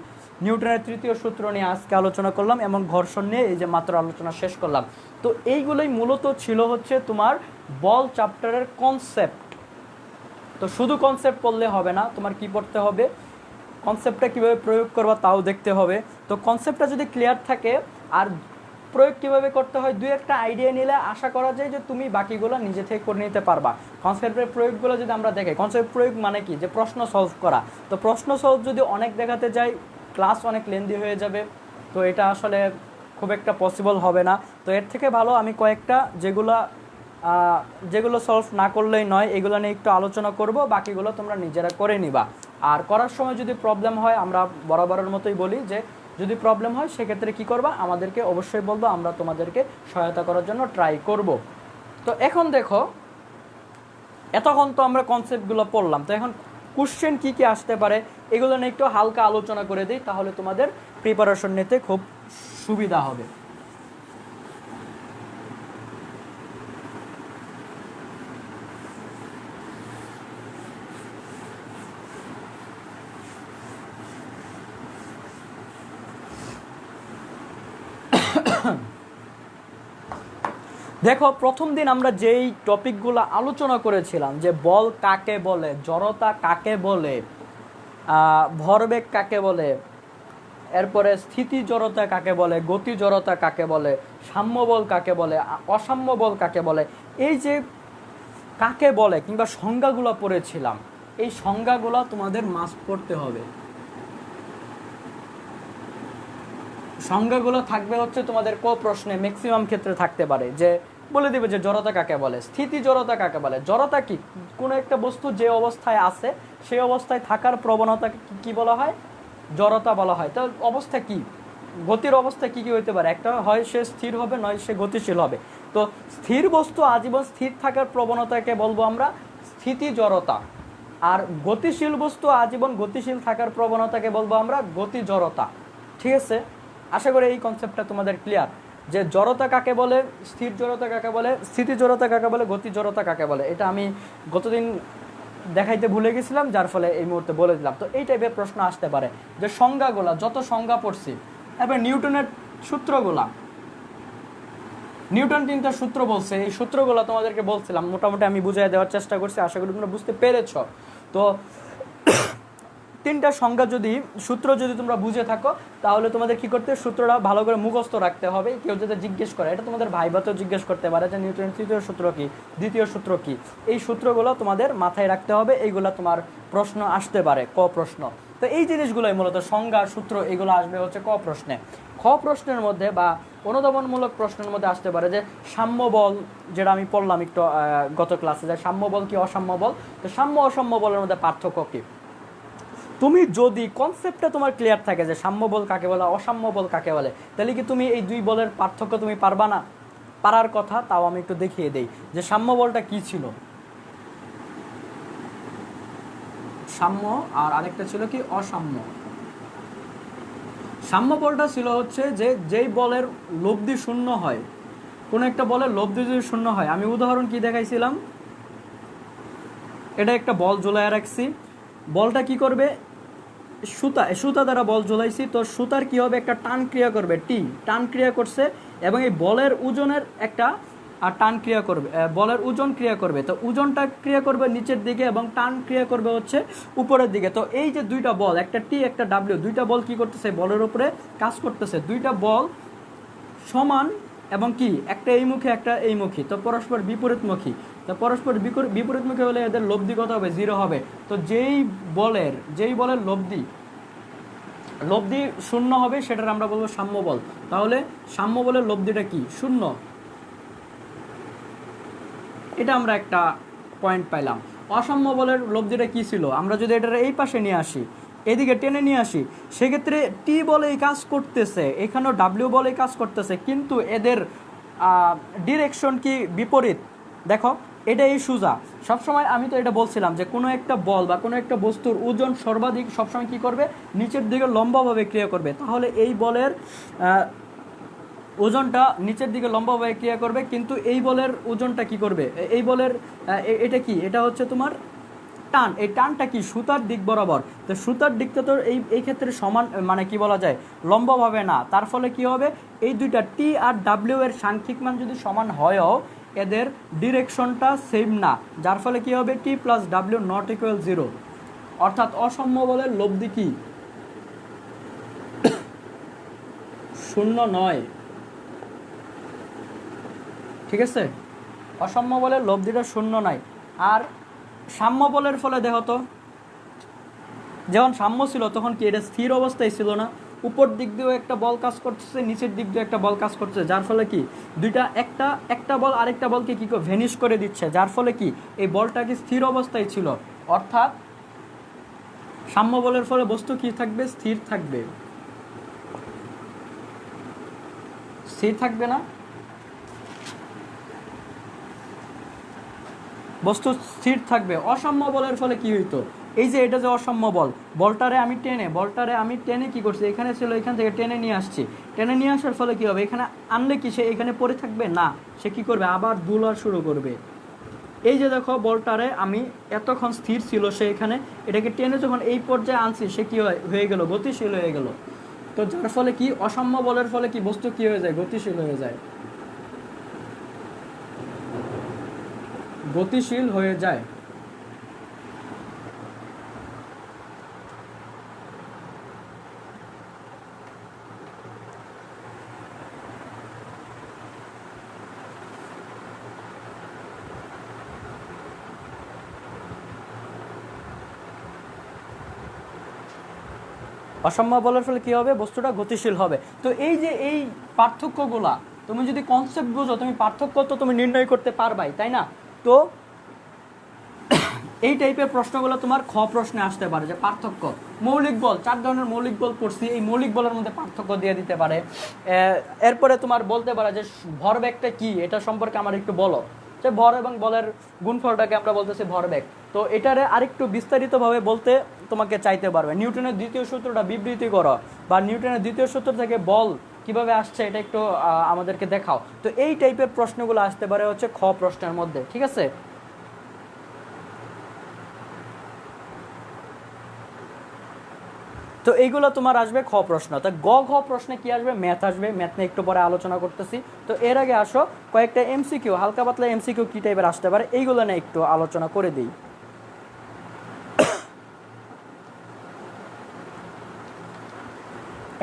নিউটনের তৃতীয় সূত্র নিয়ে আজকে আলোচনা করলাম, এবং ঘর্ষণ নিয়ে এই যে মাত্র আলোচনা শেষ করলাম। তো এইগুলোই মূলত ছিল হচ্ছে তোমার বল চ্যাপ্টারের কনসেপ্ট। তো শুধু কনসেপ্ট পড়লে হবে না, তোমার কি পড়তে হবে, কনসেপ্টটা কীভাবে প্রয়োগ করবা তাও দেখতে হবে। তো কনসেপ্টটা যদি ক্লিয়ার থাকে আর প্রয়োগ কীভাবে করতে হয় দুই একটা আইডিয়া নিলে আশা করা যায় যে তুমি বাকিগুলো নিজে থেকে করে নিতে পারবা। কনসেপ্টের প্রয়োগগুলো যদি আমরা দেখি, কনসেপ্ট প্রয়োগ মানে কি, যে প্রশ্ন সলভ করা। তো প্রশ্ন সলভ যদি অনেক দেখাতে যাই ক্লাস অনেক লেন্দি হয়ে যাবে, তো এটা আসলে খুব একটা পসিবল হবে না। তো এর থেকে ভালো আমি কয়েকটা যেগুলো সলভ না করলেই নয় এগুলো নিয়ে একটু আলোচনা করব, বাকিগুলো তোমরা নিজেরা করে নিবা। আর করার সময় যদি প্রবলেম হয়, আমরা বরাবরের মতোই বলি যে যদি প্রবলেম হয় সেক্ষেত্রে কি করবা, আমাদেরকে অবশ্যই বলবো, আমরা তোমাদেরকে সহায়তা করার জন্য ট্রাই করব। তো এখন দেখো, এতক্ষণ তো আমরা কনসেপ্টগুলো পড়লাম, তো এখন কোশ্চেন কি কি আসতে পারে এগুলো নিয়ে একটু হালকা আলোচনা করে দিই, তাহলে তোমাদের প্রিপারেশন নিতে খুব সুবিধা হবে। দেখো প্রথম দিন আমরা যেই টপিকগুলো আলোচনা করেছিলাম, যে বল কাকে বলে, জড়তা কাকে বলে, ভরবেগ কাকে বলে, এরপরে স্থিতি জড়তা কাকে বলে, গতি জড়তা কাকে বলে, সাম্য বল কাকে বলে, অসাম্য বল কাকে বলে, এই যে কাকে বলে কিংবা সংজ্ঞাগুলো পড়েছিলাম, এই সংজ্ঞাগুলো তোমাদের মাস্ট পড়তে হবে। সংজ্ঞাগুলো থাকবে হচ্ছে তোমাদের প্রশ্নে ম্যাক্সিমাম ক্ষেত্রে থাকতে পারে, যে বলে দিবে যে জড়তা কাকে বলে, স্থিতি জড়তা কাকে বলে। জড়তা কি, কোনো একটা বস্তু যে অবস্থায় আছে সেই অবস্থায় থাকার প্রবণতাকে কি বলা হয়, জড়তা বলা হয়। তো অবস্থা কি, গতির অবস্থা কি কি হইতে পারে, একটা হয় সে স্থির হবে, নয় সে গতিশীল হবে। তো স্থির বস্তু আজীবন স্থির থাকার প্রবণতাকে বলবো আমরা স্থিতি জড়তা, আর গতিশীল বস্তু আজীবন গতিশীল থাকার প্রবণতাকে বলবো আমরা গতি জড়তা। ঠিক আছে, আশা করি এই কনসেপ্টটা তোমাদের ক্লিয়ার, যে জড়তা কাকে বলে, স্থির জড়তা কাকে বলে, স্থিতি জড়তা কাকে বলে, গতি জড়তা কাকে বলে। এটা আমি গতদিন দেখাইতে ভুলে গেছিলাম, যার ফলে এই মুহূর্তে বলে দিলাম। তো এই টাইপের প্রশ্ন আসতে পারে, যে সংজ্ঞাগুলা, যত সংজ্ঞা পড়ছি, এবার নিউটনের সূত্রগুলা, নিউটন 3টা সূত্র বলছে, এই সূত্রগুলো তোমাদেরকে বলছিলাম, মোটামুটি আমি বুঝিয়ে দেওয়ার চেষ্টা করছি, আশা করি তোমরা বুঝতে পেরেছ। তো 3টা সংজ্ঞা সূত্র যদি তোমরা বুঝে থাকো, তাহলে তোমাদের কি করতে, সূত্রটা ভালো করে মুখস্থ রাখতে হবে। কেউ যদি জিজ্ঞেস করে, এটা তোমাদের ভাইবাতেও জিজ্ঞেস করতে পারে যে নিউটনের তৃতীয় সূত্র কি, দ্বিতীয় সূত্র কি, এই সূত্রগুলো তোমাদের মাথায় রাখতে হবে। এইগুলো তোমার প্রশ্ন আসতে পারে, ক প্রশ্ন। তো এই জিনিসগুলোই মূলত সংজ্ঞা, সূত্র, এগুলো আসবে হচ্ছে ক প্রশ্নে। খ প্রশ্নের মধ্যে বা অনুধাবনমূলক প্রশ্নের মধ্যে আসতে পারে যে সাম্য বল, যেটা আমি পড়লাম একটু গত ক্লাসে, যে সাম্য বল কি অসাম্য বল। তো সাম্য অসাম্য বলের মধ্যে পার্থক্য কি, তুমি যদি কনসেপ্টটা তোমার ক্লিয়ার থাকে যে সাম্য বল কাকে বলে, অসাম্য বল কাকে বলে, তাহলে কি তুমি এই দুই বলের পার্থক্য তুমি পারবা না? পারার কথা, তাও আমি একটু দেখিয়ে দেই যে সাম্য বলটা কি ছিল। সাম্য, আর আরেকটা ছিল কি অসাম্য। সাম্য বলটা ছিল হচ্ছে যে যেই বলের লব্ধি শূন্য হয়, কোনো একটা বলের লব্ধি যদি শূন্য হয়, আমি উদাহরণ কি দেখাইছিলাম, এটা একটা বল ঝুলাইয়া রাখছি, বলটা কি করবে, সুতা দ্বারা বল ঝুলাইছি, তো সুতার কি হবে, একটা টান ক্রিয়া করবে, টান ক্রিয়া করছে, এবং এই বলের ওজনের একটা টান ক্রিয়া করবে, বলের ওজন ক্রিয়া করবে, তো ওজনটা ক্রিয়া করবে নিচের দিকে এবং টান ক্রিয়া করবে হচ্ছে উপরের দিকে। তো এই যে দুইটা বল, একটা টি একটা ডাব্লিউ, দুইটা বল কি করতেছে, বলের উপরে কাজ করতেছে, দুইটা বল সমান এবং কি একটা এই মুখে একটা এই মুখী, তো পরস্পর বিপরীতমুখী, তো পরস্পর বিপরীতমুখী হলে এদের লব্ধি কত হবে, 0 হবে। তো যেই বলের লব্ধি শূন্য হবে সেটার আমরা বলবো সাম্য বল। তাহলে সাম্য বলের লব্ধিটা কি, শূন্য। এটা আমরা একটা পয়েন্ট পাইলাম। অসাম্য বলের লব্ধিটা কি ছিল, আমরা যদি এটা এই পাশে নিয়ে আসি, এদিকে টেনে নিয়ে আসি, সেক্ষেত্রে টি বলে এই কাজ করতেছে, এখানেও ডাব্লিউ বলে কাজ করতেছে, কিন্তু এদের ডিরেকশন কি বিপরীত। দেখো এটা এই সোজা, সবসময় আমি তো এটা বলছিলাম যে কোনো একটা বল বা কোনো একটা বস্তুর ওজন সর্বাধিক সবসময় কি করবে, নিচের দিকে লম্বাভাবে ক্রিয়া করবে। তাহলে এই বলের ওজনটা নিচের দিকে লম্বাভাবে ক্রিয়া করবে, কিন্তু এই বলের ওজনটা কি করবে, এই বলের এটা কি, এটা হচ্ছে তোমার টান, এই টানটা কি সুতার দিক বরাবর, তো সুতার দিকটা তো এই ক্ষেত্রে সমান, মানে কি বলা যায়, লম্বাভাবে না। তার ফলে কি হবে, এই দুইটা টি আর ডাব্লিউ এর সাংখ্যিক মান যদি সমান হয়ও এদের ডিরেকশনটা সেম না, যার ফলে কি হবে, টি প্লাস ডাব্লিউ নট ইকুয়াল 0, অর্থাৎ অসাম্য বলের লব্ধি কি, শূন্য নয়। ঠিক আছে, অসাম্য বলের লব্ধিটা শূন্য নয়। আর সাম্য বলের ফলে দেখো তো, যখন সাম্য ছিল তখন কি এটা স্থির অবস্থায় ছিল না, উপর দিক দিয়েও একটা বল কাজ করতেছে, নিচের দিক দিয়ে একটা বল কাজ করতেছে, যার ফলে কি দুইটা একটা বল আরেকটা বলকে কি ভেনিশ করে দিচ্ছে, যার ফলে কি এই বলটা কি স্থির অবস্থায় ছিল। অর্থাৎ সাম্য বলের ফলে বস্তু কি থাকবে, স্থির থাকবে, স্থির থাকবে না, বস্তু স্থির থাকবে। অসাম্য বলের ফলে কি হইতো, এই যে এটা যে অসাম্য বল, বলটারে আমি টেনে কি করছি, এখানে ছিল, এখান থেকে টেনে নিয়ে আসছি, টেনে নিয়ে আসার ফলে কি হবে, এখানে আনলে কি সে এখানে পড়ে থাকবে না, সে কি করবে, আবার দুলার শুরু করবে। এই যে দেখো বলটারে আমি এতক্ষণ স্থির ছিল, সে এখানে এটাকে টেনে যখন এই পর্যায়ে আনছি, সে কি হয়ে গেল, গতিশীল হয়ে গেল। তো যার ফলে কি অসাম্য বলের ফলে কি বস্তু কি হয়ে যায়, গতিশীল হয়ে যায়, গতিশীল হয়ে যায়। অসাম্য বলের ফলে কি হবে, বস্তুটা গতিশীল হবে। তো এই যে এই পার্থক্যগুলা তুমি যদি কনসেপ্ট বুঝো, তুমি পার্থক্য তো তুমি নির্ণয় করতে পারবাই, তাই না। তো এই টাইপের প্রশ্নগুলো তোমার খ প্রশ্নে আসতে পারে, যে পার্থক্য, মৌলিক বল, 4 ধরনের মৌলিক বল পড়ছি, এই মৌলিক বলের মধ্যে পার্থক্য দিয়ে দিতে পারে। এরপরে তোমার বলতে পারে যে ভরবেগটা কি, এটা সম্পর্কে আমার একটু বলো, যে ভর এবং বলের গুণফলটাকে আমরা বলতেছি ভরবেগ। তো এটারে আরেকটু বিস্তারিতভাবে বলতে তোমাকে চাইতে পারবে, নিউটনের দ্বিতীয় সূত্রটা বিবৃতি করো, বা নিউটনের দ্বিতীয় সূত্র থেকে বল কিভাবে আসছে এটা একটু আমাদেরকে দেখাও। তো এই টাইপের প্রশ্নগুলো আসতে পারে হচ্ছে খ প্রশ্নের মধ্যে, ঠিক আছে। তো এইগুলো তোমার আসবে খ প্রশ্ন। তো ঘ প্রশ্নে কি আসবে, ম্যাথ আসবে, ম্যাথ নিয়ে একটু পরে আলোচনা করতেছি। তো এর আগে আসো কয়েকটা এমসিকিউ, হালকা পাতলা এমসিকিউ কি টাইপের আসতে পারে এইগুলো নিয়ে একটু আলোচনা করে দিই।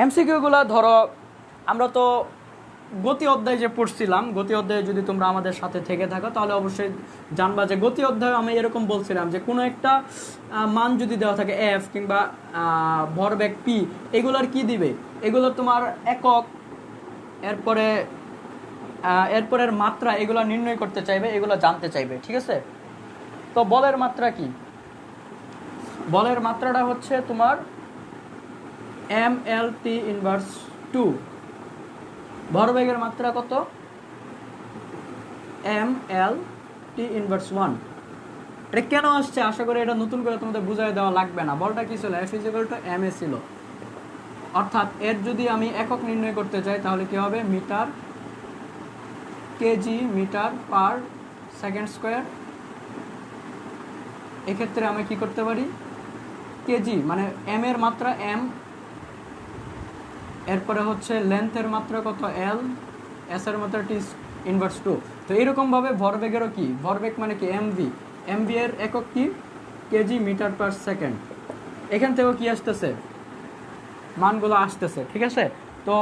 এমসিকিউগুলো ধরো, আমরা তো গতি অধ্যায় যে পড়ছিলাম, গতি অধ্যায়ে যদি তোমরা আমাদের সাথে থেকে থাকো তাহলে অবশ্যই জানবা যে গতি অধ্যায়ে আমি এরকম বলছিলাম যে কোনো একটা মান যদি দেওয়া থাকে এফ কিংবা ভরবেগ পি, এগুলোর কি দিবে, এগুলো তোমার একক, এরপরের মাত্রা, এগুলো নির্ণয় করতে চাইবে, এগুলো জানতে চাইবে, ঠিক আছে। তো বলের মাত্রা কি, বলের মাত্রাটা হচ্ছে তোমার mL/2, ভরবেগের মাত্রা কত, mL/1, এটা কেন আসছে আশা করি এটা নতুন করে তোমাদের বুঝাই দেওয়া লাগবে না। বলটা কি ছিল, F = ma ছিল, অর্থাৎ এর যদি আমি একক নির্ণয় করতে চাই তাহলে কি হবে, meter kg meter per second square. এক্ষেত্রে আমি কি করতে পারি, কেজি মানে এম এর মাত্রা এম, এরপরে হচ্ছে লেন্থের মাত্রা কত এল, এস এর মাত্রা টি ইনভার্স 2। তো এইরকমভাবে ভরবেগেরও কি, ভরবেগ মানে কি এমভি, এমভি এর একক কি কেজি মিটার পার সেকেন্ড। এখান থেকেও কি আসতেছে, মানগুলো আসতেছে, ঠিক আছে। তো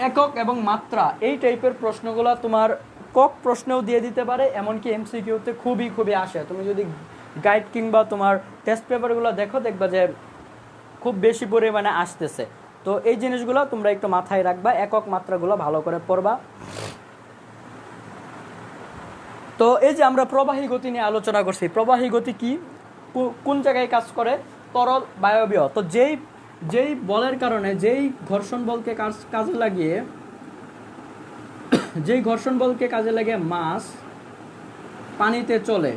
একক এবং মাত্রা এই টাইপের প্রশ্নগুলো তোমার কক প্রশ্নেও দিয়ে দিতে পারে, এমনকি এমসিকিউতে খুবই খুবই আসে। তুমি যদি গাইড কিংবা তোমার টেস্ট পেপারগুলো দেখো, দেখবা যে খুব বেশি পরিমাণে আসতেছে। তো এই জিনিসগুলো তোমরা একটু মাথায় রাখবা, একক মাত্রাগুলো ভালো করে পড়বা। তো এই যে আমরা প্রবাহী গতি নিয়ে আলোচনা করছি, প্রবাহী গতি কি, কোন জায়গায় কাজ করে, তরল বায়বীয়। তো যেই বলের কারণে, যেই ঘর্ষণ বলকে কাজে লাগিয়ে, যেই ঘর্ষণ বলকে কাজে লাগিয়ে মাছ পানিতে চলে,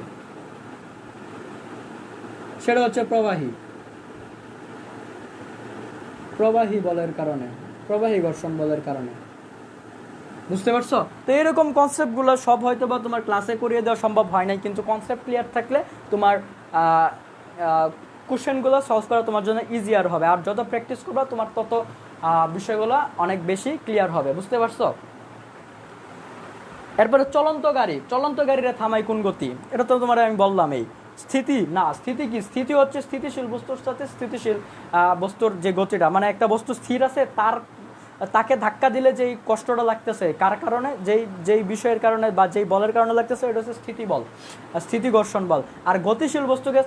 সেটা হচ্ছে প্রবাহী, প্রবাহী বলের কারণে, প্রবাহী ঘর্ষণ বলের কারণে। বুঝতে পারছো? তো এরকম কনসেপ্টগুলো সব হয়তো বা তোমার ক্লাসে করিয়ে দেওয়া সম্ভব হয় নাই, কিন্তু কনসেপ্ট ক্লিয়ার থাকলে তোমার কোশ্চেনগুলো সলভ করা তোমার জন্য ইজিয়ার হবে। আর যত প্র্যাকটিস করবা তোমার তত বিষয়গুলো অনেক বেশি ক্লিয়ার হবে। বুঝতে পারছো? এরপরে চলন্ত গাড়ি, চলন্ত গাড়িরা থামায় কোন গতি, এটা তো তোমার আমি বললাম। এই স্থিতি না, স্থিতি কি, স্থিতি হচ্ছে স্থিতিশীল বস্তুর সাথে স্থিতিশীল বস্তুর যে গতিটা, মানে একটা বস্তু স্থির আছে, তাকে ধাক্কা দিলে যেই কষ্টটা লাগতেছে কার কারণে, যেই বিষয়ের কারণে বা যেই বলের কারণে লাগতেছে, এটা হচ্ছে স্থিতি বল, স্থিতি ঘর্ষণ বল। আর গতিশীল বস্তুকে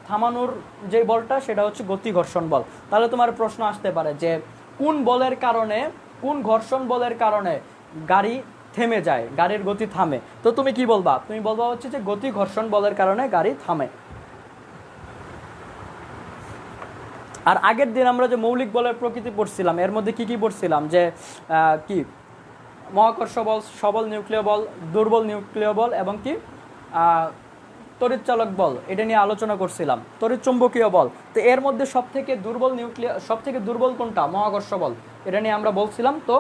থামানোর যে বলটা, সেটা হচ্ছে গতি ঘর্ষণ বল। তাহলে তোমার প্রশ্ন আসতে পারে যে কোন বলের কারণে, কোন ঘর্ষণ বলের কারণে গাড়ি থেমে যায়, গাড়ির গতি থামে। তো তুমি কি বলবা, তুমি বলবা হচ্ছে যে গতি ঘর্ষণ বলের কারণে গাড়ি থামে। আর আগের দিন আমরা যে মৌলিক বলের প্রকৃতি পড়ছিলাম, এর মধ্যে কি কি পড়ছিলাম, যে কি মহাকর্ষ বল, সবল নিউক্লিয় বল, দুর্বল নিউক্লিয় বল এবং কি তড়িৎচালক বল, এটা নিয়ে আলোচনা করছিলাম। তড়িৎ চুম্বকীয় বল, তো এর মধ্যে সবথেকে দুর্বল কোনটা, মহাকর্ষ বল, এটা নিয়ে আমরা বলছিলাম। তো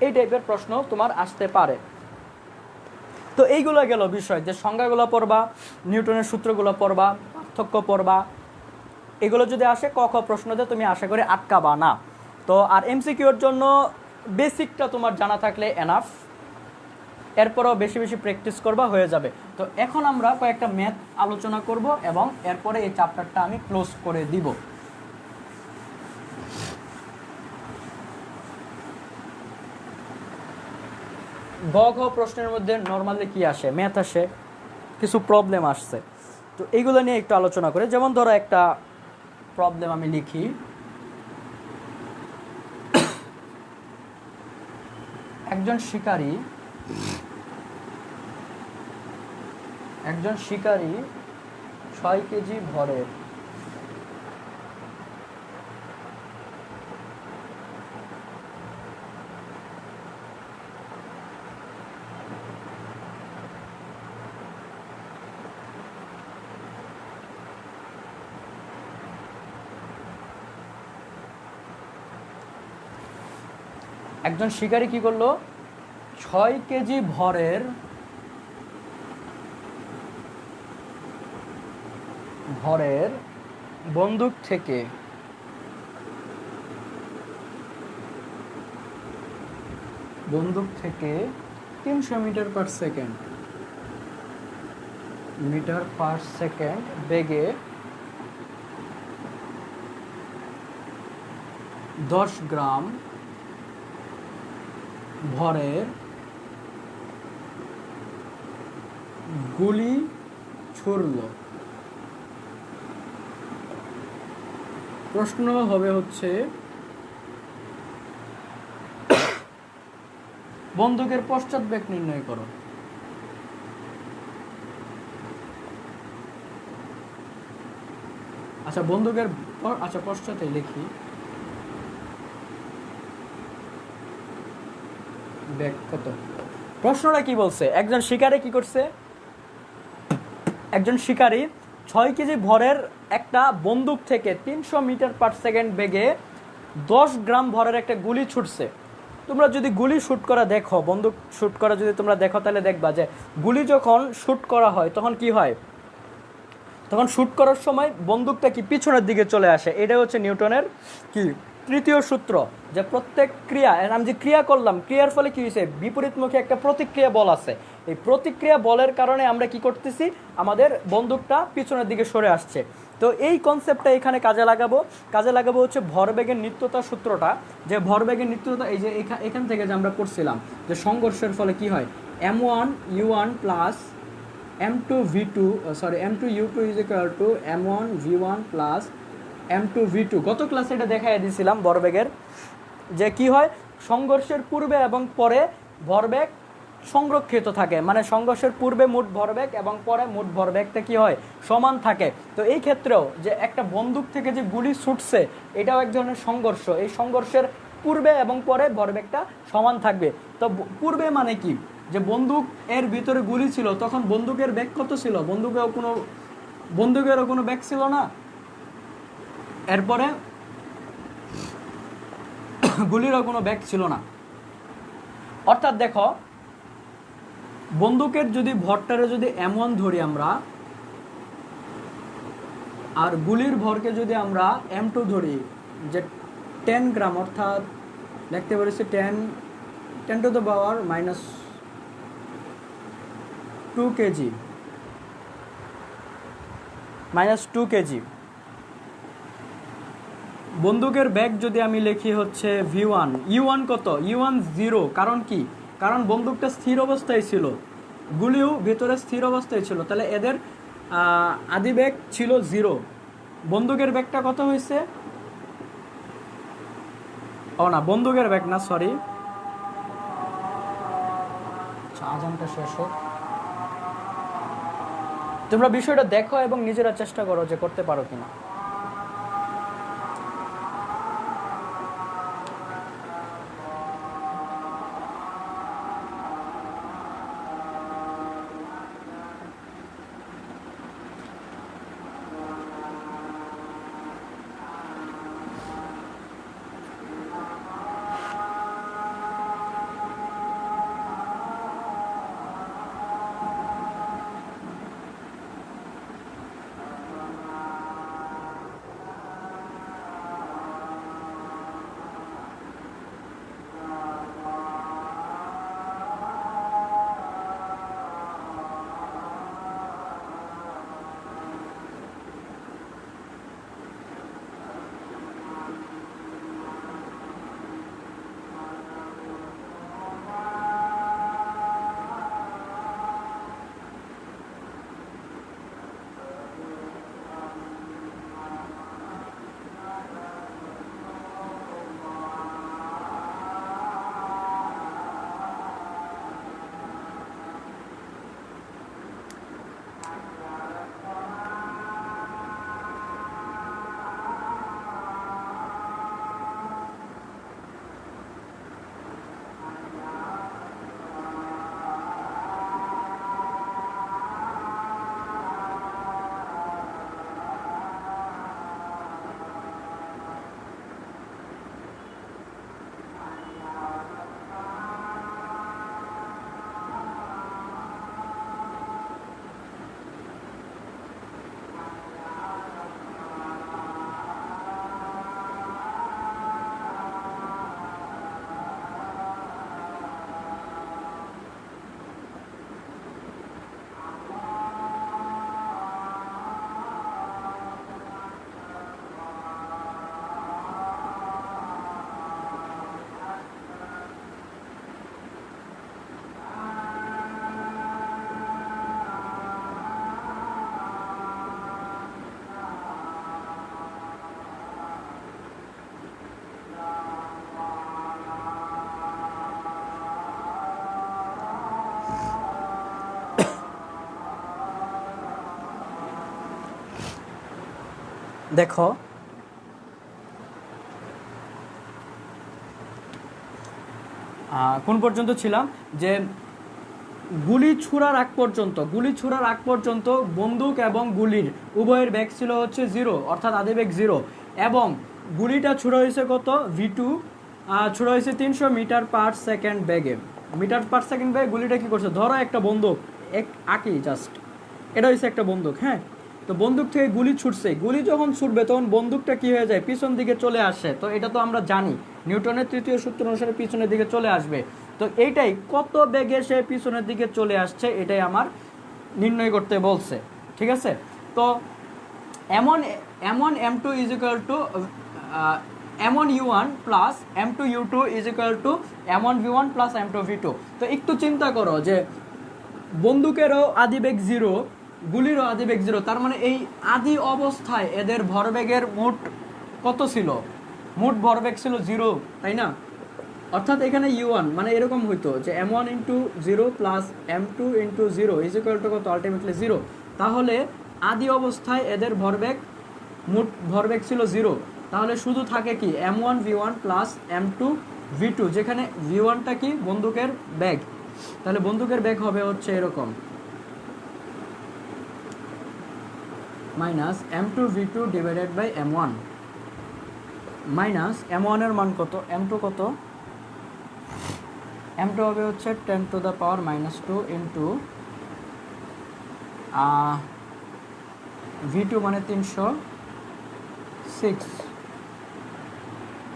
এই টাইপের প্রশ্ন তোমার আসতে পারে। তো এইগুলো গেল বিষয়, যে সংজ্ঞাগুলো পড়বা, নিউটনের সূত্রগুলো পড়বা, পার্থক্য পড়বা। এগুলো যদি আসে ক খ প্রশ্নতে তুমি আশা করি আটকাবা না। তো আর এমসিকিউর জন্য বেসিকটা তোমার জানা থাকলে এনাফ, এরপরেও বেশি বেশি প্র্যাকটিস করবা, হয়ে যাবে। তো এখন আমরা কয়েকটা ম্যাথ আলোচনা করব এবং এরপরে এই চ্যাপ্টারটা আমি ক্লোজ করে দিব। গ ঘ প্রশ্নের মধ্যে নর্মালি কি আসে, ম্যাথ আসে, কিছু প্রবলেম আসছে। তো এইগুলো নিয়ে একটু আলোচনা করে, যেমন ধরো একটা প্রবলেম আমি লিখি, একজন শিকারী 6 কেজি ভরের একজন শিকারী কি করলো, 6 কেজি ভরের বন্দুক থেকে 300 মিটার পার সেকেন্ড বেগে 10 গ্রাম ভরের গুলি ছুড়ল। প্রশ্ন হবে হচ্ছে বন্দুকের পশ্চাৎবেগ নির্ণয় করো। আচ্ছা বন্দুকের পশ্চাতে লিখি, বেগ কত। প্রশ্নটা কি বলছে, একজন শিকারী কি করছে, একজন শিকারী 6 কেজি ভরের একটা বন্দুক থেকে 300 মিটার/সেকেন্ড বেগে 10 গ্রাম ভরের একটা গুলি ছুটছে। তোমরা যদি গুলি শ্যুট করা দেখো, বন্দুক শ্যুট করা যদি তোমরা দেখো, তাহলে দেখবা যে গুলি যখন শ্যুট করা হয় তখন কি হয়, তখন শ্যুট করার সময় বন্দুকটা কি পিছনের দিকে চলে আসে। এটা হচ্ছে নিউটনের কি তৃতীয় সূত্র, যে প্রত্যেক ক্রিয়া, আমি যে ক্রিয়া করলাম, ক্রিয়ার ফলে কি হয়েছে, বিপরীতমুখী একটা প্রতিক্রিয়া বল আছে। এই প্রতিক্রিয়া বলের কারণে আমরা কি করতেছি, আমাদের বন্দুকটা পিছনের দিকে সরে আসছে। তো এই কনসেপ্টটা এখানে কাজে লাগাবো হচ্ছে ভরবেগের নিত্যতা সূত্রটা। যে ভরবেগের নিত্যতা, এই যে এখান থেকে যে আমরা পড়ছিলাম যে সংঘর্ষের ফলে কি হয়, m1u1 plus m2u2 is equal two m1v1 plus m2v2। গত ক্লাসে এটা দেখাই দিয়েছিলাম ভরবেগের, যে কি হয়, সংঘর্ষের পূর্বে এবং পরে ভরবেগ সংরক্ষিত থাকে, মানে সংঘর্ষের পূর্বে মোট ভরবেগ এবং পরে মোট ভরবেগটা কি হয়, সমান থাকে। তো এই ক্ষেত্রেও যে একটা বন্দুক থেকে যে গুলি ছুটছে, এটাও এক ধরনের সংঘর্ষ। এই সংঘর্ষের পূর্বে এবং পরে ভরবেগটা সমান থাকবে। তো পূর্বে মানে কি, যে বন্দুক এর ভিতরে গুলি ছিল, তখন বন্দুকের বেগ কত ছিল, বন্দুকেরও কোনো বেগ ছিল না, এরপরে গুলিরও কোনো বেগ ছিল না। অর্থাৎ দেখো, বন্দুকের যদি ভরটারে যদি m1 ধরি আমরা, আর গুলির ভরকে যদি আমরা m2 ধরি, যে 10 গ্রাম, অর্থাৎ লিখতে পারছি 10 টু দ্য পাওয়ার -2 কেজি। বন্দুকের ব্যাগ যদি আমি লিখি হচ্ছে v1, u1 কত, u1 0। কারণ কি, কারণ বন্দুকটা স্থির অবস্থায় ছিল, গুলিও ভেতরে স্থির অবস্থায় ছিল, তাহলে এদের আদি ব্যাগ ছিল 0। বন্দুকের ব্যাগটা কত হয়েছে, বন্দুকের ব্যাগ না, সরি, আজানটা শেষ হোক, তোমরা বিষয়টা দেখো এবং নিজেরা চেষ্টা করো যে করতে পারো কিনা। দেখো, কোন পর্যন্ত ছিলাম, যে গুলি ছোড়ার আগ পর্যন্ত বন্দুক এবং গুলির উভয়ের বেগ ছিল হচ্ছে 0, অর্থাৎ আদিবেগ 0, এবং গুলিটা ছোড়া হয়েছে কত v2, ছোড়া হয়েছে 300 মিটার পার সেকেন্ড বেগে। মিটার পার সেকেন্ড বেগে গুলিটা কি করছে, ধরো একটা বন্দুক আঁকি জাস্ট, এটা হচ্ছে একটা বন্দুক, হ্যাঁ। তো বন্দুক থেকে গুলি ছুটছে, গুলি যখন ছুটবে তখন বন্দুকটা কি হয়ে যায়, পিছন দিকে চলে আসে। তো এটা তো আমরা জানি নিউটনের তৃতীয় সূত্র অনুসারে পিছনের দিকে চলে আসবে। তো এইটাই কত বেগে সে পিছনের দিকে চলে আসছে এটাই আমার নির্ণয় করতে বলছে, ঠিক আছে। তো এমন m2 is equal two m1 u1 plus m2 u2 is equal two m1 v1 plus m2 v2। তো একটু চিন্তা করো যে বন্দুকেরও আদিবেগ 0, গুলিরও আদিবেগ 0, তার মানে এই আদি অবস্থায় এদের ভরবেগের মোট কত ছিল, মোট ভরবেগ ছিল 0, তাই না। অর্থাৎ এখানে u1 মানে এরকম হইতো যে m1 into 0 plus m2 into 0 is equal to কত, আলটিমেটলি 0। তাহলে আদি অবস্থায় এদের মোট ভরবেগ ছিল 0, তাহলে শুধু থাকে কি m1 v1 plus m2 v2, যেখানে v1টা কি বন্দুকের বেগ, তাহলে বন্দুকের বেগ হবে হচ্ছে এরকম minus m2 v2 divided by m1 minus m1 এর মান কত, m2 কত, m2 হবে হচ্ছে 10 to the power -2 into v2 মানে 306।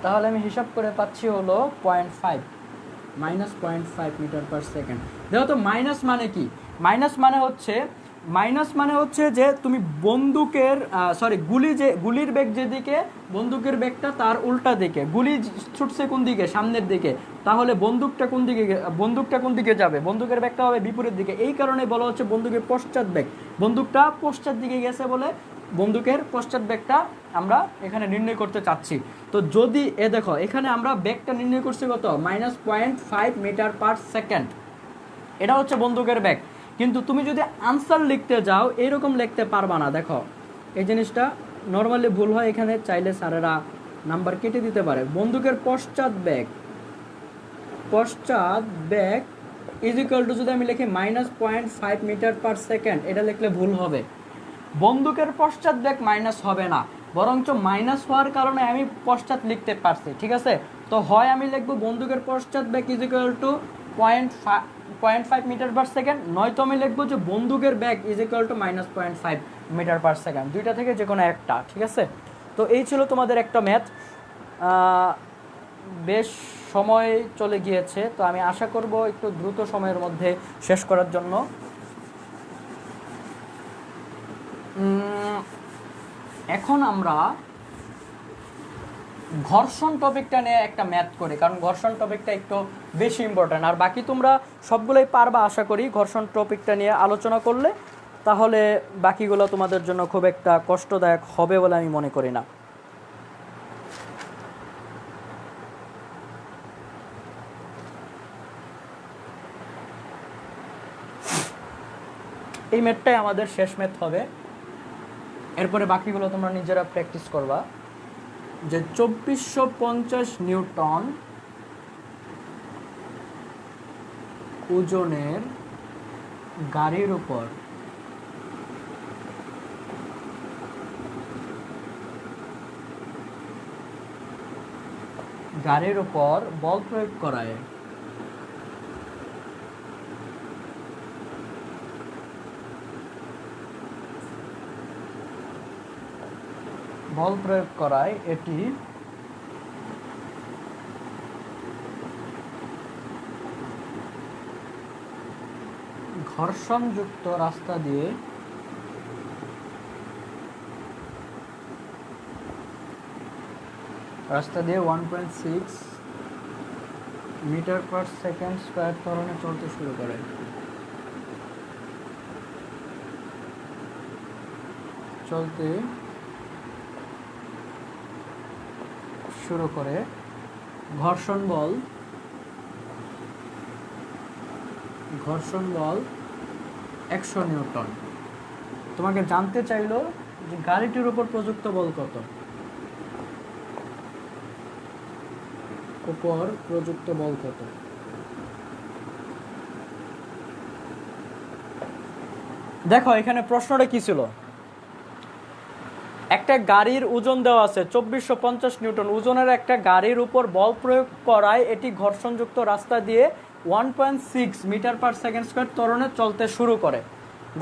তাহলে আমি হিসাব করে পাচ্ছি হলো 0.5 -0.5 মিটার পার সেকেন্ড। দেখো তো মাইনাস মানে কি, মাইনাস মানে হচ্ছে যে তুমি বন্দুকের গুলির বেগ যেদিকে, বন্দুকের বেগটা তার উল্টা দিকে, গুলি ছুটছে কোন দিকে, সামনের দিকে, তাহলে বন্দুকটা কোন দিকে যাবে, বন্দুকের বেগটা হবে বিপরীত দিকে। এই কারণে বলা হচ্ছে বন্দুকের পশ্চাৎ বেগ, বন্দুকটা পশ্চাৎ দিকে গেছে বলে বন্দুকের পশ্চাৎ বেগটা আমরা এখানে নির্ণয় করতে চাচ্ছি। তো যদি দেখো এখানে আমরা বেগটা নির্ণয় করছি কত, -0.5 মিটার পার সেকেন্ড, এটা হচ্ছে বন্দুকের বেগ। কিন্তু তুমি যদি আনসার লিখতে যাও এরকম লিখতে পারবা না। দেখো এই জিনিসটা নর্মালি ভুল হয়, এখানে চাইলে স্যারেরা নাম্বার কেটে দিতে পারে। বন্দুকের পশ্চাৎ বেগ ইজ ইকুয়াল টু যদি আমি লিখি -0.5 মিটার পার সেকেন্ড, এটা লিখলে ভুল হবে। বন্দুকের পশ্চাৎ বেগ মাইনাস হবে না, বরঞ্চ মাইনাস হওয়ার কারণে আমি পশ্চাৎ লিখতে পারছি, ঠিক আছে। তো হয় আমি লিখবো বন্দুকের পশ্চাৎ বেগ is equal to 0.5 metre per second, নয়তো আমি লিখবো যে বন্দুকের বেগ is equal to -0.5 metre per second, দুইটা থেকে যে কোনো একটা, ঠিক আছে। তো এই ছিল তোমাদের একটা ম্যাথ। বেশ সময় চলে গিয়েছে, তো আমি আশা করব একটু দ্রুত সময়ের মধ্যে শেষ করার জন্য। এখন আমরা ঘর্ষণ টপিকটা নিয়ে একটা ম্যাথ করি, কারণ ঘর্ষণ টপিকটা একটু বেশি ইম্পর্ট্যান্ট। আর বাকি তোমরা সবগুলোই পারবা আশা করি ঘর্ষণ টপিকটা নিয়ে আলোচনা করলে, তাহলে বাকিগুলো তোমাদের জন্য খুব একটা কষ্টদায়ক হবে বলে আমি মনে করি না। এই ম্যাথটাই আমাদের শেষ ম্যাথ হবে, এরপরে বাকিগুলো তোমরা নিজেরা প্র্যাকটিস করবা। যে 2450 নিউটন ওজনের গাড়ির উপর বল প্রয়োগ করায় এটি ঘর্ষণযুক্ত রাস্তা দিয়ে রাস্তা দিয়ে 1.6 মিটার পার সেকেন্ড স্কয়ার ত্বরণে চলতে শুরু করে। ঘর্ষণ বল 100 নিউটন। তোমাকে জানতে চাইলো যে গাড়িটির উপর প্রযুক্ত বল কত। দেখো এখানে প্রশ্নটা কি ছিল, একটা গাড়ির ওজন দেওয়া আছে 2450 নিউটন ওজনের একটা গাড়ির উপর বল প্রয়োগ করায় এটি ঘর্ষণযুক্ত রাস্তা দিয়ে 1.6 মিটার পার সেকেন্ড স্কোয়ার ত্বরণে চলতে শুরু করে।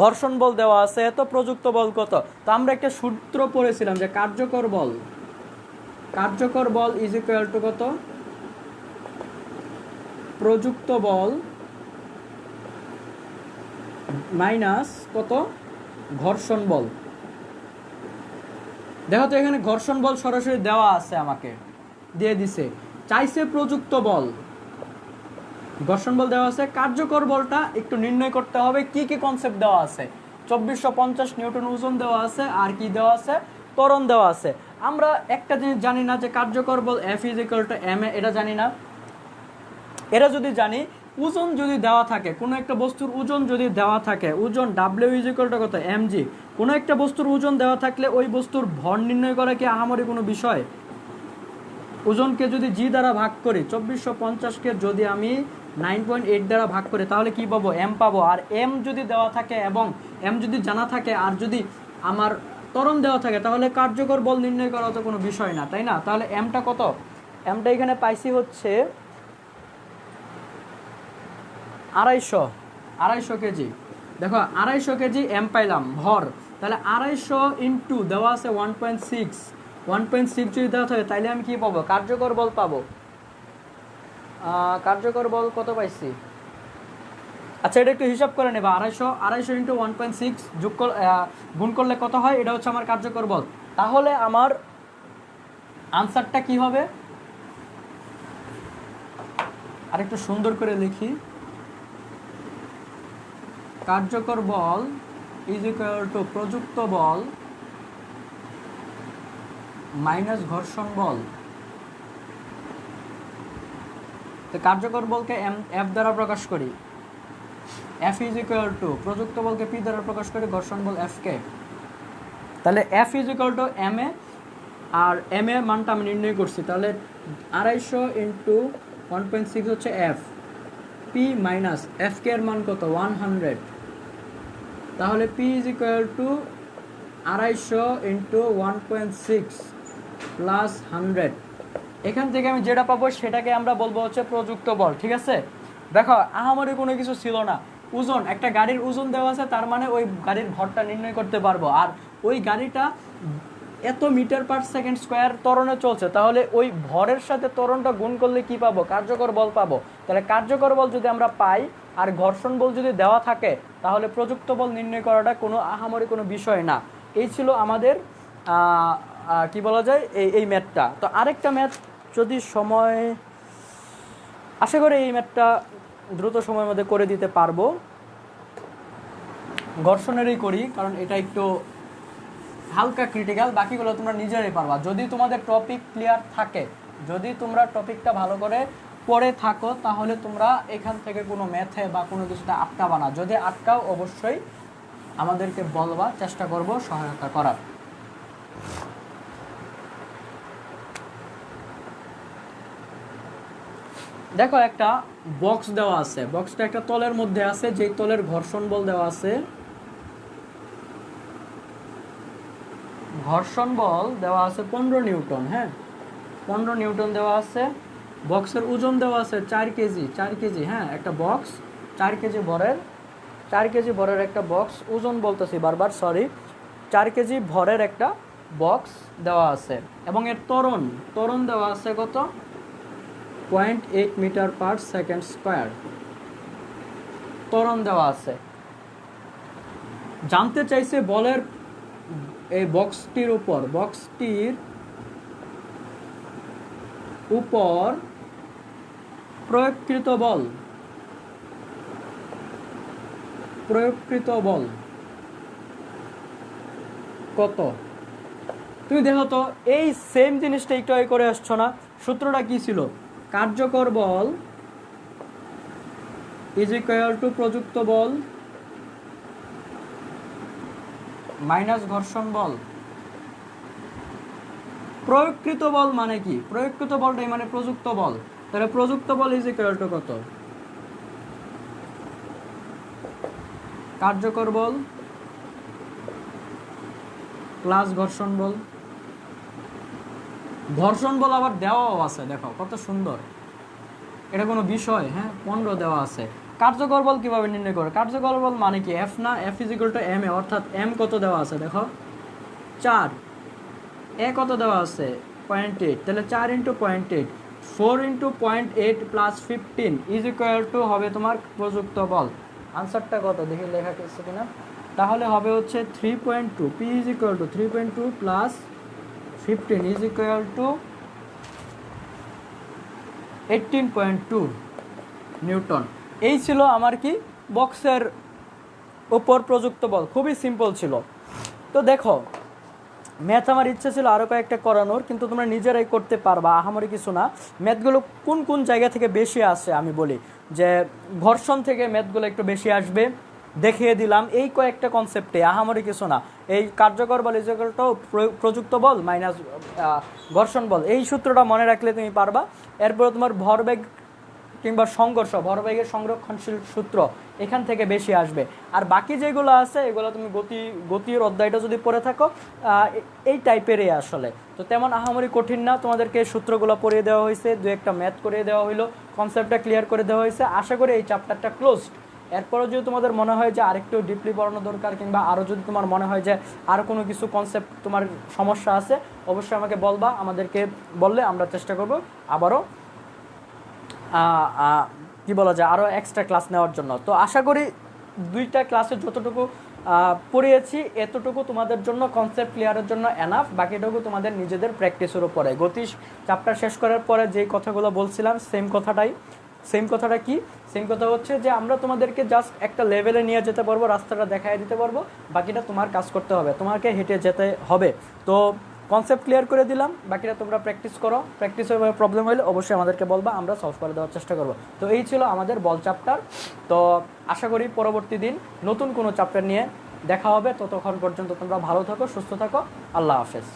ঘর্ষণ বল দেওয়া আছে এত, প্রযুক্ত বল কত। তো আমরা একটা সূত্র পড়েছিলাম যে কার্যকর বল ইজ ইকুয়াল টু কত, প্রযুক্ত বল মাইনাস কত, ঘর্ষণ বল। দেখো তো এখানে ঘর্ষণ বল সরাসরি দেওয়া আছে, আমাকে দিয়ে দিছে, চাইছে প্রযুক্ত বল, ঘর্ষণ বল দেওয়া আছে। কার্যকর বলটা একটু নির্ণয় করতে হবে, কি কি কনসেপ্ট দেওয়া আছে। 2450 নিউটন ওজন দেওয়া আছে, আর কি দেওয়া আছে, ত্বরণ দেওয়া আছে। আমরা একটা জিনিস জানি না যে কার্যকর বল F is equal two ma, এটা জানি না। এটা যদি জানি, ওজন যদি দেওয়া থাকে, কোনো একটা বস্তুর ওজন যদি দেওয়া থাকে, ওজন W ইজ ইকুয়াল টু কত, mg। কোনো একটা বস্তুর ওজন দেওয়া থাকলে ওই বস্তুর ভর নির্ণয় করা কি আহামরি কোনো বিষয়? ওজনকে যদি জি দ্বারা ভাগ করি, 2450কে যদি আমি 9.8 দ্বারা ভাগ করি, তাহলে কি পাবো, এম পাবো। আর এম যদি দেওয়া থাকে এবং এম যদি জানা থাকে, আর যদি আমার ত্বরণ দেওয়া থাকে, তাহলে কার্যকর বল নির্ণয় করা তো কোনো বিষয় না, তাই না? তাহলে এমটা কত, এমটা এখানে পাইছি হচ্ছে 250 কেজি। দেখো 250 কেজি এম পাইলাম ভর, তাহলে 250 ইন্টু দেওয়া আছে 1.6 যদি দেওয়া থাকে, তাইলে আমি কি পাবো, কার্যকর বল পাবো। কার্যকর বল কত পাইছি, আচ্ছা এটা একটু হিসাব করে নেবা। 250 ইন্টু 1.6 গুণ করলে কত হয়, এটা হচ্ছে আমার কার্যকর বল। তাহলে আমার আনসারটা কি হবে, আর একটু সুন্দর করে লিখি, কার্যকর বল ইজ ইকুয়াল টু প্রযুক্ত বল মাইনাস ঘর্ষণ বল। তো কার্যকর বলকে এফ দ্বারা প্রকাশ করি, এফ ইজ ইকুয়াল টু প্রযুক্ত বলকে পি দ্বারা প্রকাশ করি, ঘর্ষণ বল এফ কে। তাহলে F is equal to M A, আর এম এ মানটা আমি নির্ণয় করছি, তাহলে 250 ইন্টু 1.6 হচ্ছে এফ, পি মাইনাস এফ কে এর মান কত, 100। তাহলে P is equal to 250 into 1.6 plus 100। এখান থেকে আমি যেটা পাবো সেটাকে আমরা বলবো হচ্ছে প্রযুক্ত বল, ঠিক আছে? দেখো আহামরি কোনো কিছু ছিল না, ওজন, একটা গাড়ির ওজন দেওয়া আছে, তার মানে ওই গাড়ির ভরটা নির্ণয় করতে পারবো। আর ওই গাড়িটা এত মিটার পার সেকেন্ড স্কোয়ার ত্বরণে চলছে, তাহলে ওই ভরের সাথে ত্বরণটা গুণ করলে কি পাবো, কার্যকর বল পাবো। তাহলে কার্যকর বল যদি আমরা পাই আর ঘর্ষণ বল যদি দেওয়া থাকে, তাহলে প্রযুক্ত বল নির্ণয় করাটা কোনো আহামরি কোনো বিষয় না। এই ছিল আমাদের কি বলা যায় এই ম্যাথটা। তো আরেকটা ম্যাথ যদি সময়, আশা করি এই ম্যাথটা দ্রুত সময়ের মধ্যে করে দিতে পারবো, ঘর্ষণেরই করি, কারণ এটা একটু হালকা ক্রিটিক্যাল, বাকিগুলো তোমরা নিজেরাই পারবা যদি তোমাদের টপিক ক্লিয়ার থাকে। যদি তোমরা টপিকটা ভালো করে পড়ে থাকো, তাহলে তোমরা এখান থেকে কোনো ম্যাথে বা কোনো কিছুতে আটকাবা না। যদি আটকাও, অবশ্যই আমাদেরকে বলবা, চেষ্টা করব সহায়তা করার। দেখো একটা বক্স দেওয়া আছে, বক্সটা একটা তলের মধ্যে আছে, যেই তলের ঘর্ষণ বল দেওয়া আছে, ঘর্ষণ বল দেওয়া আছে 15 নিউটন। হ্যাঁ 15 নিউটন দেওয়া আছে। বক্সের ওজন দেওয়া আছে 4 কেজি, 4 কেজি। হ্যাঁ একটা বক্স 4 কেজি ভরের, 4 কেজি ভরের একটা বক্স, ওজন বলতেছি বারবার, সরি, 4 কেজি ভরের একটা বক্স দেওয়া আছে। এবং এর ত্বরণ দেওয়া আছে কত, 0.8 মিটার পার সেকেন্ড স্কোয়ার ত্বরণ দেওয়া আছে। জানতে চাইছে বলের এই বক্সটির উপর প্রয়োগকৃত বল কত। তুমি দেখো তো এই সেম জিনিসটা একটু আগে করে আসছো না, সূত্রটা কি ছিল, কার্যকর বল ইজ ইকুয়াল টু প্রযুক্ত বল মাইনাস ঘর্ষণ বল। প্রয়োগকৃত বল মানে কি, প্রয়োগকৃত বলটাই মানে প্রযুক্ত বল। তাহলে প্রযুক্ত বল ইজ ইকুয়াল টু কত, কার্যকর বল প্লাস ঘর্ষণ বল। ঘর্ষণ বল আবার দেওয়াও আছে, দেখো কত সুন্দর, এটা কোনো বিষয়? হ্যাঁ, 15 দেওয়া আছে। কার্যকর বল কিভাবে নির্ণয় করে? কার্যকর বল মানে কি? এফ না, F is equal to M A, অর্থাৎ এম কত দেওয়া আছে দেখো 4, এ কত দেওয়া আছে 0.8, তাহলে 4 into 0.8, 4 into 0.8 plus 15 is equal two হবে তোমার প্রযুক্ত বল। আনসারটা কত দেখি লেখা গেছে কিনা, তাহলে হবে হচ্ছে 3.2, P is equal two 3.2 plus 15 is equal two 18.2 Newton. এই ছিল আমার কি বক্সের উপর প্রযুক্ত বল, খুবই সিম্পল ছিল। তো দেখো ম্যাথ আমার ইচ্ছে ছিল আরও কয়েকটা করানোর, কিন্তু তোমরা নিজেরাই করতে পারবা, আহামরি কিছু না। ম্যাথগুলো কোন কোন জায়গা থেকে বেশি আসে আমি বলি, যে ঘর্ষণ থেকে ম্যাথগুলো একটু বেশি আসবে, দেখিয়ে দিলাম এই কয়েকটা কনসেপ্টে, আহামরি কিছু না। এই কার্যকর বল ইজ ইকুয়াল টু প্রযুক্ত বল মাইনাস ঘর্ষণ বল, এই সূত্রটা মনে রাখলে তুমি পারবা। এরপরে তোমার ভরবেগ কিংবা সংঘর্ষ, ভরবেগের সংরক্ষণশীল সূত্র এখান থেকে বেশি আসবে। আর বাকি যেগুলো আছে এগুলো তুমি গতির অধ্যায়টা যদি পড়ে থাকো এই টাইপেরই আসলে, তো তেমন আহামরি কঠিন না। তোমাদেরকে সূত্রগুলো পড়িয়ে দেওয়া হয়েছে, দু একটা ম্যাথ করিয়ে দেওয়া হইলো, কনসেপ্টটা ক্লিয়ার করে দেওয়া হয়েছে। আশা করি এই চ্যাপ্টারটা ক্লোজড। এরপরও যদি তোমাদের মনে হয় যে আরেকটু ডিপলি পড়ানো দরকার, কিংবা আরও যদি তোমার মনে হয় যে আরও কোনো কিছু কনসেপ্ট তোমার সমস্যা আছে, অবশ্যই আমাকে বলবা। আমাদেরকে বললে আমরা চেষ্টা করব আবারও কি বলা যায় আরও এক্সট্রা ক্লাস নেওয়ার জন্য। তো আশা করি দুইটা ক্লাসে যতটুকু পড়িয়েছি এতটুকু তোমাদের জন্য কনসেপ্ট ক্লিয়ারের জন্য এনাফ, বাকিটুকু তোমাদের নিজেদের প্র্যাকটিসের উপরে। গতি চ্যাপ্টার শেষ করার পরে যেই কথাগুলো বলছিলাম সেম কথাটা কি? সেম কথা হচ্ছে যে আমরা তোমাদেরকে জাস্ট একটা লেভেলে নিয়ে যেতে পারবো, রাস্তাটা দেখাই দিতে পারবো, বাকিটা তোমার কাজ করতে হবে, তোমাকে হেঁটে যেতে হবে। তো কনসেপ্ট ক্লিয়ার করে দিলাম, বাকিটা তোমরা প্র্যাকটিস করো। প্র্যাকটিস হয়ে প্রবলেম হলে অবশ্যই আমাদেরকে বলবা, আমরা সলভ করে দেওয়ার চেষ্টা করব। তো এই ছিল আমাদের বল চ্যাপ্টার। তো আশা করি পরবর্তী দিন নতুন কোনো চ্যাপ্টার নিয়ে দেখা হবে। ততক্ষণ পর্যন্ত তোমরা ভালো থাকো, সুস্থ থাকো। আল্লাহ হাফেজ।